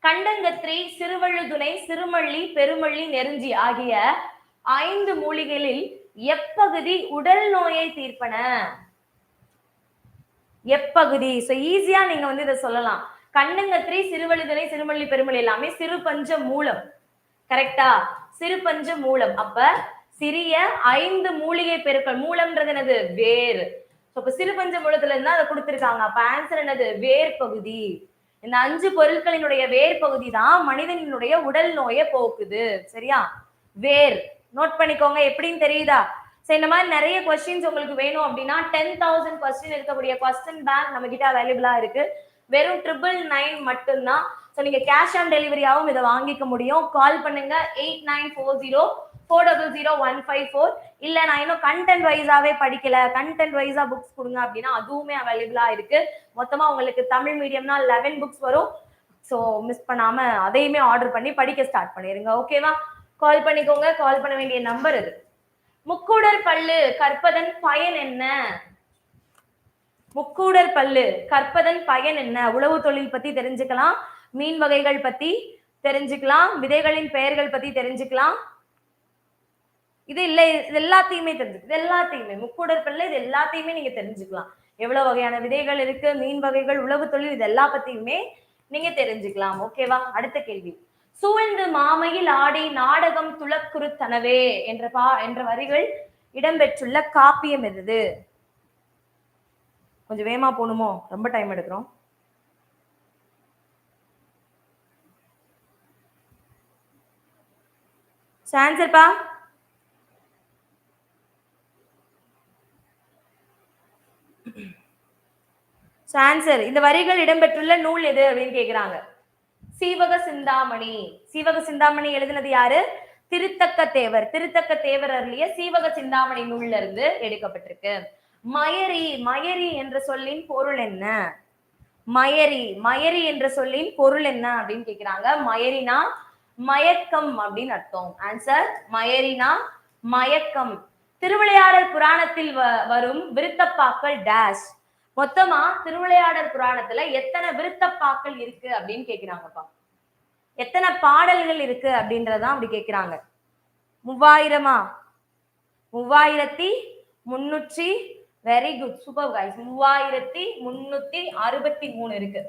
கண்டங்கத்திரி, சிறுவழுதுணை, சிறுமள்ளி, பெருமள்ளி, நெருஞ்சி ஆகிய 5 மூலிகைகளில் எப்பகுதி உடல் நோயை தீர்ப்பன? எப்பகுதி? ஈஸியா நீங்க இதை சொல்லலாம். கண்டங்கத்திரி, சிறுவழுதுணை, சிறுமள்ளி, பெருமள்ளி எல்லாமே சிறு பஞ்ச மூலம். கரெக்டா? சிறு பஞ்ச மூலம். அப்ப சிறிய 5 மூலிகை பெருக்கள். மூலம்ன்றது என்னது? வேர். இப்ப சிறு பஞ்ச மூலத்துல இருந்தா அதை கொடுத்திருக்காங்க. அப்ப ஆன்சர் என்னது? வேர் பகுதி. இந்த 5 பொருட்களினுடைய வேர் பகுதி தான் மனிதனுடைய உடல் நோயை போக்குது. சரியா? வேர். நோட் பண்ணிக்கோங்க. எப்படின்னு தெரியுதா? இந்த மாதிரி நிறைய கொஸ்டின்ஸ் உங்களுக்கு வேணும் அப்படின்னா 10,000 கொஸ்டின் இருக்கக்கூடிய கொஸ்டின் பேங்க் நம்ம கிட்ட அவைலபிளா இருக்கு. வெறும் 999 மட்டும்தான். நீங்க கேஷ் ஆன் டெலிவரியாவும் இதை வாங்கிக்க முடியும். கால் பண்ணுங்க 8940400154. இல்ல நான் இன்னும் கண்டென்ட் வைஸாவே படிக்கல, கண்டென்ட் வைஸா புக்ஸ் கொடுங்க அப்படின்னா அதுவுமே அவைலபிளா இருக்கு. மொத்தமா உங்களுக்கு தமிழ் மீடியம்னா 11 புக்ஸ் வரும். ஸோ மிஸ் பண்ணாம அதையுமே ஆர்டர் பண்ணி படிக்க ஸ்டார்ட் பண்ணிருங்க. ஓகேவா? கால் பண்ணிக்கோங்க. கால் பண்ண வேண்டிய நம்பர் இது. முக்கூடர் பல்லு கற்பதன் பயன் என்ன? முக்கூடர் பல்லு கற்பதன் பயன் என்ன? உழவு தொழில் பத்தி தெரிஞ்சுக்கலாம், மீன் வகைகள் பத்தி தெரிஞ்சுக்கலாம், விதைகளின் பெயர்கள் பத்தி தெரிஞ்சுக்கலாம். இது இல்லை, இது எல்லாத்தையுமே தெரிஞ்சுக்கலாம். இது எல்லாத்தையுமே முக்கூடர் பல்லு, இது எல்லாத்தையுமே நீங்க தெரிஞ்சுக்கலாம். எவ்வளவு வகையான விதைகள் இருக்கு, மீன் வகைகள், உழவு தொழில், இது எல்லா பத்தியுமே நீங்க தெரிஞ்சுக்கலாம். ஓகேவா? அடுத்த கேள்வி, சூழ்ந்து மாமையில் ஆடி நாடகம் துளக்குறுத்தனவே என்ற வரிகள் இடம்பெற்றுள்ள காப்பியம் எது? கொஞ்சம் வேகமா போகணுமோ, ரொம்ப டைம் எடுக்கிறோம். ஆன்சர்ப்பா ஆன்சர். இந்த வரிகள் இடம்பெற்றுள்ள நூல் எது அப்படின்னு கேக்குறாங்க. சீவக சிந்தாமணி. சீவக சிந்தாமணி எழுதினது யாரு? திருத்தக்க தேவர். திருத்தக்க தேவர் அருளிய சீவக சிந்தாமணி நூல்ல இருந்து எடுக்கப்பட்டிருக்கு. மயரி. மயரி என்ற சொல்லின் பொருள் என்ன? மயரி. மயரி என்ற சொல்லின் பொருள் என்ன அப்படின்னு கேக்குறாங்க. மயரினா மயக்கம் அப்படின்னு அர்த்தம். ஆன்சர் மயரினா மயக்கம். திருவிளையாடல் புராணத்தில் வரும் விருத்தப்பாக்கள் டேஷ். மொத்தமா திருவிளையாடல் புராணத்துல எத்தனை விருத்தப்பாக்கள் இருக்கு அப்படின்னு கேக்குறாங்கப்பா. எத்தனை பாடல்கள் இருக்கு அப்படின்றதான் அப்படி கேக்குறாங்க. 3000 3300. Very good, super guys. 3363 இருக்கு.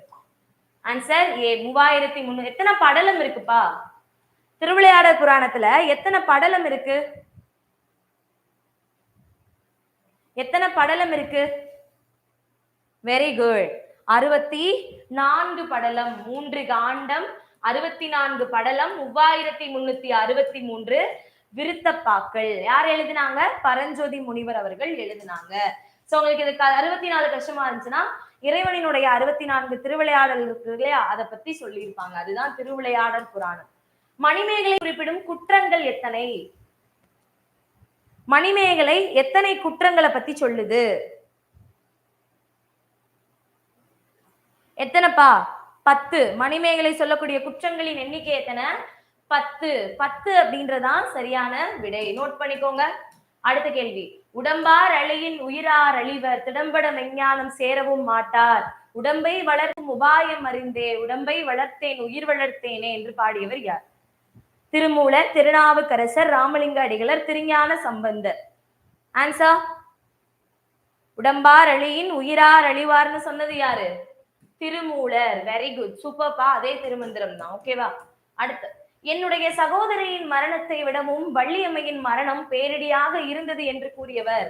Answer A 3300. எத்தனை படலம் இருக்குப்பா திருவிளையாடல் புராணத்துல? எத்தனை படலம் இருக்கு? எத்தனை படலம் இருக்கு? வெரி குட், 64 படலம். 3 காண்டம், 64 படலம், 3363 விருத்தப்பாக்கள். யார் எழுதினாங்க? பரஞ்சோதி முனிவர் அவர்கள் எழுதினாங்க. சோ உங்களுக்கு இதுக்கு 64 கஷ்டமா இருந்துச்சுன்னா இறைவனினுடைய 64 திருவிளையாடல் இருக்கு இல்லையா, அதை பத்தி சொல்லியிருப்பாங்க. அதுதான் திருவிளையாடல் புராணம். மணிமேகலை குறிப்பிடும் குற்றங்கள் எத்தனை? மணிமேகலை எத்தனை குற்றங்களை பத்தி சொல்லுது? எத்தனைப்பா? 10. மணிமேகலை சொல்லக்கூடிய குற்றங்களின் எண்ணிக்கை எத்தனை? 10. 10 அப்படின்றதான் சரியான விடை. நோட் பண்ணிக்கோங்க. அடுத்த கேள்வி. உடம்பார் அழியின் உயிரார் அழிவர் திடம்பட மெஞ்ஞானம் சேரவும் மாட்டார் உடம்பை வளர்க்கும் உபாயம் அறிந்தே உடம்பை வளர்த்தேன் உயிர் வளர்த்தேனே என்று பாடியவர் யார்? திருமூலர், திருநாவுக்கரசர், ராமலிங்க அடிகளர், திருஞான சம்பந்தர். ஆன்சர் உடம்பார் அழியின் உயிரார் அழிவார்னு சொன்னது யாரு? திருமூலர். வெரி குட், சூப்பர்ப்பா. அதே திருமந்திரம் தான். ஓகேவா? அடுத்து, என்னுடைய சகோதரியின் மரணத்தை விடவும் வள்ளியம்மையின் மரணம் பேரிடியாக இருந்தது என்று கூறியவர்?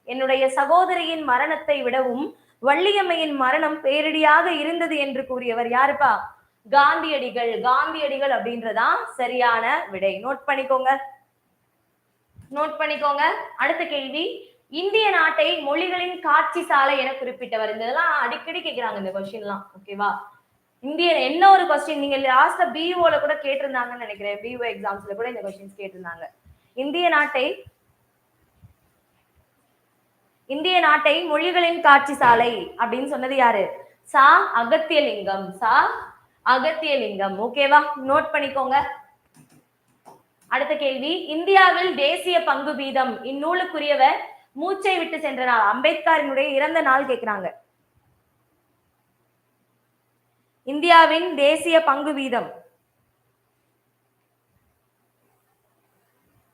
என்னுடைய சகோதரியின் மரணத்தை விடவும் வள்ளியம்மையின் மரணம் பேரிடியாக இருந்தது என்று கூறியவர் யாருப்பா? காந்தியடிகள். காந்தியடிகள் அப்படின்றதான் சரியான விடை. நோட் பண்ணிக்கோங்க. நோட் பண்ணிக்கோங்க. அடுத்த கேள்வி. இந்திய நாட்டை மொழிகளின் காட்சி சாலை என குறிப்பிட்டவர். இதெல்லாம் அடிக்கடி கேட்கிறாங்க இந்த கொஸ்டின்லாம். ஓகேவா? இந்திய என்ன ஒரு கொஸ்டின் நீங்க லாஸ்ட் பிஓல கூட கேட்டிருந்தாங்கன்னு நினைக்கிறேன். பிஓ எக்ஸாம்ஸ்ல கூட இந்த கொஸ்டின்ஸ் கேட்டிருந்தாங்க. இந்திய நாட்டை மொழிகளின் காட்சி சாலை அப்படின்னு சொன்னது யாரு? சா அகத்தியலிங்கம். சா அகத்தியலிங்கம். ஓகேவா? நோட் பண்ணிக்கோங்க. அடுத்த கேள்வி. இந்தியாவில் தேசிய பங்கு வீதம் இந்நூலுக்குரியவர் மூச்சை விட்டு சென்ற நாள். அம்பேத்கரினுடைய இறந்த நாள் கேட்கிறாங்க. இந்தியாவின் தேசிய பங்கு வீதம்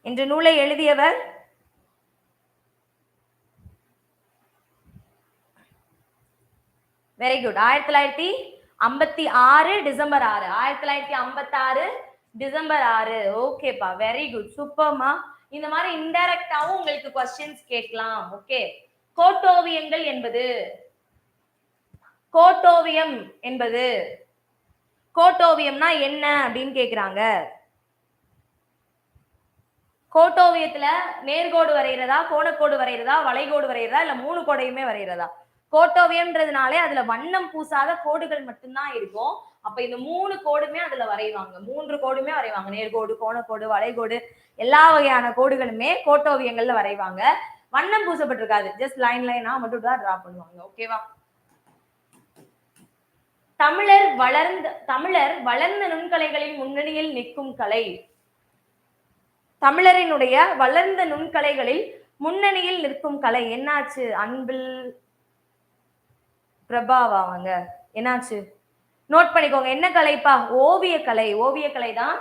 என்ற நூலை எழுதியவர்? Very good. 1956 டிசம்பர் 6. 1956 டிசம்பர் 6. ஓகேப்பா, வெரி குட், சூப்பர்மா. இந்த மாதிரி இன்டைரக்டாவும் உங்களுக்கு கொஸ்டின்ஸ் கேட்கலாம். ஓகே. கோட்டோவியங்கள் என்பது கோட்டோவியம் என்பது கோட்டோவியம்னா என்ன அப்படின்னு கேக்குறாங்க. கோட்டோவியத்துல நேர்கோடு வரைகிறதா, கோணக்கோடு வரைகிறதா, வளைகோடு வரைகிறதா, இல்ல 3 கோடையுமே வரைகிறதா? கோட்டோவியம்ன்றதுனாலே அதுல வண்ணம் பூசாத கோடுகள் மட்டும்தான் இருக்கும். அப்ப இந்த 3 கோடுமே அதுல வரைவாங்க. 3 கோடுமே வரைவாங்க. நேர்கோடு, கோணக்கோடு, வளைகோடு, எல்லா வகையான கோடுகளுமே கோட்டோவியங்கள்ல வரைவாங்க. வண்ணம் பூசப்பட்டிருக்காது. ஜஸ்ட் லைனா மட்டும் தான் டிரா பண்ணுவாங்க. ஓகேவா? தமிழர் வளர்ந்த நுண்கலைகளின் முன்னணியில் நிற்கும் கலை. தமிழரினுடைய வளர்ந்த நுண்கலைகளில் முன்னணியில் நிற்கும் கலை என்னாச்சு? அன்பில் பிரபாவாங்க. என்னாச்சு? நோட் பண்ணிக்கோங்க. என்ன கலைப்பா? ஓவியக்கலை. ஓவியக்கலை தான்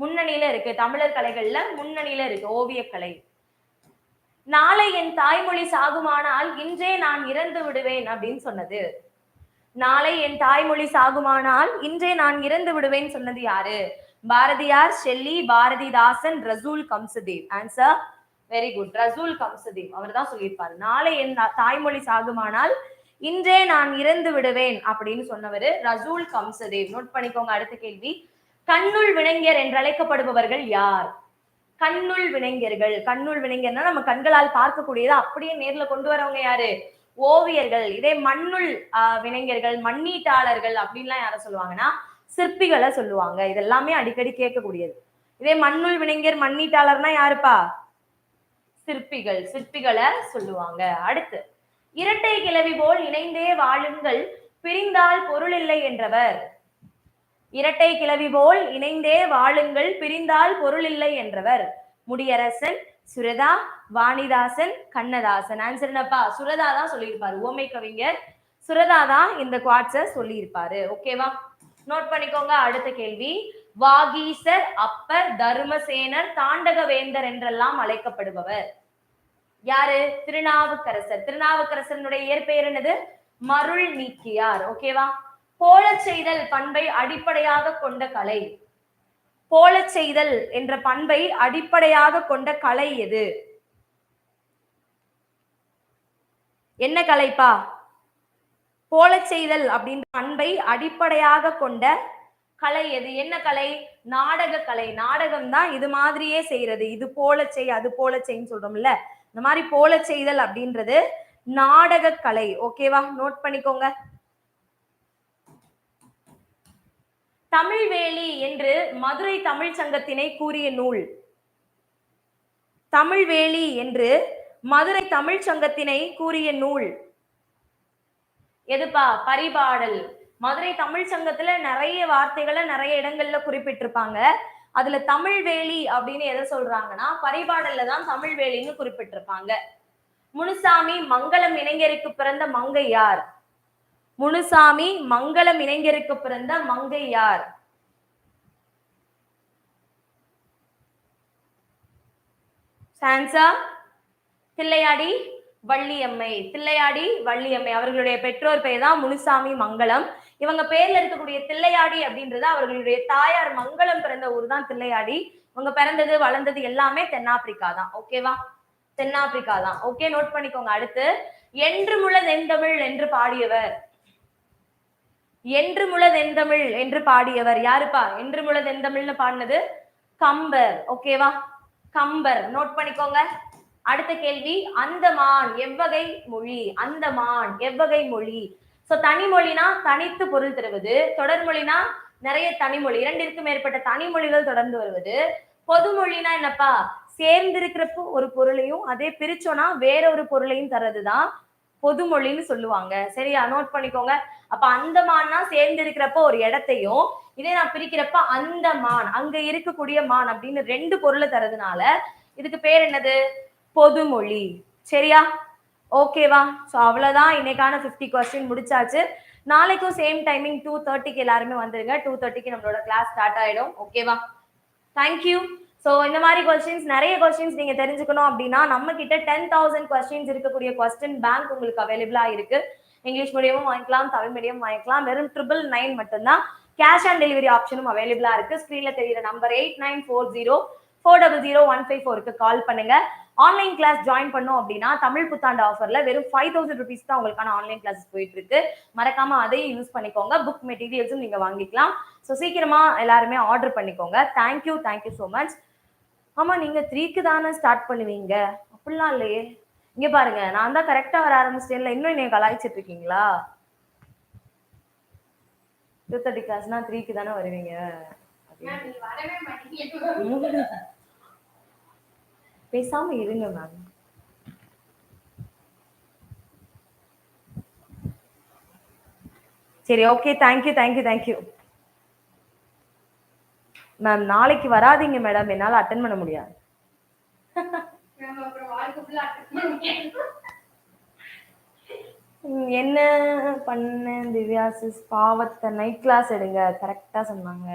முன்னணியில இருக்கு. தமிழர் கலைகள்ல முன்னணியில இருக்கு ஓவியக்கலை. நாளை என் தாய்மொழி சாகுமானால் இன்றே நான் இறந்து விடுவேன் அப்படின்னு சொன்னது? நாளை என் தாய்மொழி சாகுமானால் இன்றே நான் இறந்து விடுவேன் சொன்னது யாரு? பாரதியார், ஷெல்லி, பாரதிதாசன், ரசூல் கம்சதேவ். ஆன்சர் வெரி குட், ரசூல் கம்சதேவ். அவர் தான் சொல்லியிருப்பாரு, நாளை என் தாய்மொழி சாகுமானால் இன்றே நான் இறந்து விடுவேன் அப்படின்னு சொன்னவர் ரசூல் கம்சதேவ். நோட் பண்ணிக்கோங்க. அடுத்த கேள்வி, கண்ணுள் வினைஞர் என்று அழைக்கப்படுபவர்கள் யார்? கண்ணுள் வினைஞர்கள். கண்ணுள் வினைஞர்னா நம்ம கண்களால் பார்க்கக்கூடியதை அப்படியே நேர்ல கொண்டு வரவங்க யாரு? ஓவியர்கள். இதே மண்ணுள் வினைஞர்கள், மண்ணீட்டாளர்கள் அப்படின்லாம் யார சொல்லுவாங்கன்னா சிற்பிகளை சொல்லுவாங்க. இதெல்லாமே அடிக்கடி கேட்கக்கூடியது. இதே மண்ணுள் வினைஞர், மண்ணீட்டாளர்னா யாருப்பா? சிற்பிகள். சிற்பிகளை சொல்லுவாங்க. அடுத்து, இரட்டை கிளவி போல் இணைந்தே வாழுங்கள் பிரிந்தால் பொருள் இல்லை என்றவர். இரட்டை கிளவி போல் இணைந்தே வாழுங்கள் பிரிந்தால் பொருள் இல்லை என்றவர். முடியரசன், சுரதா, வாணிதாசன், கண்ணதாசன். ஆன்சர் என்னப்பா? சுரதா தான் சொல்லியிருப்பாரு. ஓமை கவிஞர் சுரதா தான் இந்த குவாட்ஸை சொல்லியிருப்பாரு. ஓகேவா? நோட் பண்ணிக்கோங்க. அடுத்த கேள்வி, வாகீசர், அப்பர், தர்மசேனர், தாண்டகவேந்தர் என்றெல்லாம் அழைக்கப்படுபவர் யாரு? திருநாவுக்கரசர். திருநாவுக்கரசனுடைய இயற்பெயர் என்னது? மருள் நீக்கியார். ஓகேவா? போல செய்தல் பண்பை அடிப்படையாக கொண்ட கலை. போல செய்தல் என்ற பண்பை அடிப்படையாக கொண்ட கலை எது? என்ன கலைப்பா? போல செய்தல் அப்படின்ற பண்பை அடிப்படையாக கொண்ட கலை எது? என்ன கலை? நாடக கலை. நாடகம் தான் இது மாதிரியே செய்யறது. இது போல செய், அது போல செய்ன்னு சொல்றோம்ல, இந்த மாதிரி போல செய்தல் அப்படின்றது நாடக கலை. ஓகேவா? நோட் பண்ணிக்கோங்க. தமிழ்வேலி என்று மதுரை தமிழ் சங்கத்தினை கூறிய நூல். தமிழ்வேலி என்று மதுரை தமிழ் சங்கத்தினை கூறிய நூல் எதுப்பா? பரிபாடல். மதுரை தமிழ் சங்கத்துல நிறைய வார்த்தைகளை நிறைய இடங்கள்ல குறிப்பிட்டிருப்பாங்க. அதுல தமிழ்வேலி அப்படின்னு எதை சொல்றாங்கன்னா பரிபாடல்ல தான் தமிழ்வேலின்னு குறிப்பிட்டிருப்பாங்க. முனுசாமி மங்களம் இளைஞருக்கு பிறந்த மங்கை யார்? முனுசாமி மங்களம் இளைஞருக்கு பிறந்த மங்கை யார்? சான்சா? தில்லையாடி வள்ளியம்மை. தில்லையாடி வள்ளியம்மை அவர்களுடைய பெற்றோர் பெயர் தான் முனுசாமி மங்களம். இவங்க பேர்ல இருக்கக்கூடிய தில்லையாடி அப்படின்றது அவர்களுடைய தாயார் மங்களம் பிறந்த ஊர் தான் தில்லையாடி. இவங்க பிறந்தது வளர்ந்தது எல்லாமே தென்னாப்பிரிக்கா தான். ஓகேவா? தென்னாப்பிரிக்கா தான். ஓகே, நோட் பண்ணிக்கோங்க. அடுத்து, என்று முழதெந்தமிழ் என்று பாடியவர். என்று முழதெந்தமிழ் என்று பாடியவர் யாருப்பா? என்று முழதெந்தமிழ்னு பாடினது கம்பர். ஓகேவா? கம்பர். நோட் பண்ணிக்கோங்க. அடுத்த கேள்வி, அந்தமான் எவ்வகை மொழி? அந்தமான் எவ்வகை மொழி? சோ தனிமொழினா தனித்து பொருள் தருவது, தொடர்மொழினா நிறைய தனிமொழி, இரண்டிற்கு மேற்பட்ட தனிமொழிகள் தொடர்ந்து வருவது. பொதுமொழினா என்னப்பா? சேர்ந்திருக்கிறப்போ ஒரு பொருளையும் அதே பிரிச்சோனா வேற ஒரு பொருளையும் தர்றதுதான் பொதுமொழின்னு சொல்லுவாங்க. சரியா? நோட் பண்ணிக்கோங்க. அப்ப அந்தமான்னா சேர்ந்திருக்கிறப்போ ஒரு இடத்தையும், இதே நான் பிரிக்கிறப்ப அந்தமான் அங்க இருக்கக்கூடிய மான் அப்படின்னு ரெண்டு பொருளை தரதுனால இதுக்கு பேர் என்னது? பொதுமொழி. சரியா? ஓகேவா? ஸோ அவ்வளவுதான் இன்னைக்கான 50 கொஸ்டின் முடிச்சாச்சு. நாளைக்கும் சேம் டைமிங் 2:30க்கு எல்லாருமே வந்துருங்க. 2:30க்கு நம்மளோட கிளாஸ் ஸ்டார்ட் ஆயிடும். ஓகேவா? தேங்க்யூ. ஸோ இந்த மாதிரி கொஸ்டின்ஸ், நிறைய கொஸ்டின்ஸ் நீங்க தெரிஞ்சுக்கணும் அப்படின்னா நம்ம கிட்ட 10,000 கொஸ்டின்ஸ் இருக்கக்கூடிய கொஸ்டின் பேங்க் உங்களுக்கு அவைலபிளா இருக்கு. இங்கிலீஷ் மீடியமும் வாங்கிக்கலாம், தமிழ் மீடியம் வாங்கிக்கலாம். வெறும் 999 மட்டும்தான். கேஷ் ஆன் டெலிவரி ஆப்ஷனும் அவைலபிளா இருக்கு. ஸ்கிரீன்ல தெரியுற நம்பர் 8940400154க்கு கால் பண்ணுங்க. ஆன்லைன் கிளாஸ் ஜாயின் பண்ணோம் அப்படின்னா தமிழ் புத்தாண்டு ஆஃபர்ல வெறும் 5000 ருபீஸ் தான் உங்களுக்கான ஆன்லைன் கிளாஸஸ் போயிட்டு இருக்கு. மறக்காம அதையும் யூஸ் பண்ணிக்கோங்க. புக் மெட்டீரியல்ஸும் நீங்க வாங்கிக்கலாம். ஸோ சீக்கிரமா எல்லாருமே ஆர்டர் பண்ணிக்கோங்க. Thank you, thank you so much. ஆமா, நீங்க 3க்கு தானே ஸ்டார்ட் பண்ணுவீங்க? அப்படிலாம் இல்லையே. இங்க பாருங்க, நான் தான் கரெக்டா வர ஆரம்பிச்சிட்டேன்ல, இன்னும் நீங்க கலாய்ச்சிட்டு இருக்கீங்களா? 2:30 கிளாஸ்னா 3க்கு தானே வருவீங்க. பேசாம இருங்க மேம். சரி, okay, thank you thank you thank you ma'am. நாளைக்கு வராதீங்க மேடம், என்னால அட்டென்ட் பண்ண முடியாது. என்ன பண்ண திவ்யா சிஸ்? பாவத்தை நைட் கிளாஸ் எடுங்க, கரெக்டா சொன்னாங்க.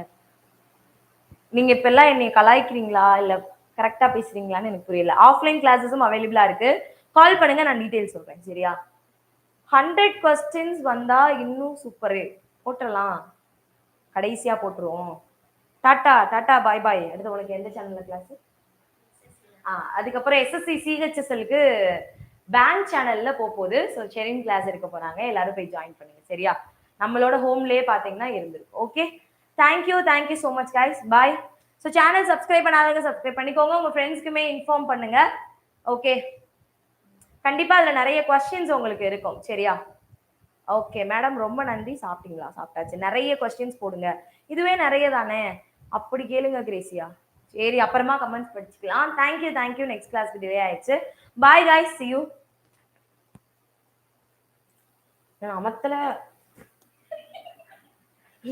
நீங்க இப்ப எல்லாம் என்னை கலாய்க்கிறீங்களா இல்ல கரெக்டா பேசுறீங்களான்னு எனக்கு புரியல. ஆஃப்லைன் கிளாஸஸும் அவைலபிளா இருக்கு. கால் பண்ணுங்க, நான் டீடைல் சொல்றேன். சரியா? 100 கொஸ்டின்ஸ் வந்தா இன்னும் சூப்பரு. போட்டுறலாம். கடைசியா போட்டுருவோம். டாட்டா டாட்டா பாய் பாய். அடுத்து உனக்கு எந்த சேனல்ல கிளாஸ்? அதுக்கப்புறம் எஸ்எஸ்சி சிஹெச்எஸ்எல்க்கு பேங்க் சேனல்ல போகுது. ஸோ ஷெரின் கிளாஸ் இருக்க போறாங்க. எல்லாரும் போய் ஜாயின் பண்ணுங்க. சரியா? நம்மளோட ஹோம்லயே பாத்தீங்கன்னா இருந்திருக்கும். Okay, thank you so much guys. Bye. So channel subscribe பண்ணாதவங்க சப்ஸ்கிரைப் பண்ணிக்கோங்க. உங்க ஃப்ரெண்ட்ஸ்க்குமே இன்ஃபார்ம் பண்ணுங்க. ஓகே, கண்டிப்பா அதுல நிறைய கொஸ்டின்ஸ் உங்களுக்கு இருக்கும். சரியா? ஓகே மேடம், ரொம்ப நன்றி. சாப்பிட்டீங்களா? சாப்பிட்டாச்சு. நிறைய கொஸ்டின்ஸ் போடுங்க. இதுவே நிறைய தானே, அப்படி கேளுங்க கிரேசியா. சரி, அப்புறமா கமெண்ட்ஸ் படிச்சுக்கலாம். தேங்க்யூ. நெக்ஸ்ட் கிளாஸ்க்கு டிலே ஆயிடுச்சு. Bye guys, see you. அமத்தல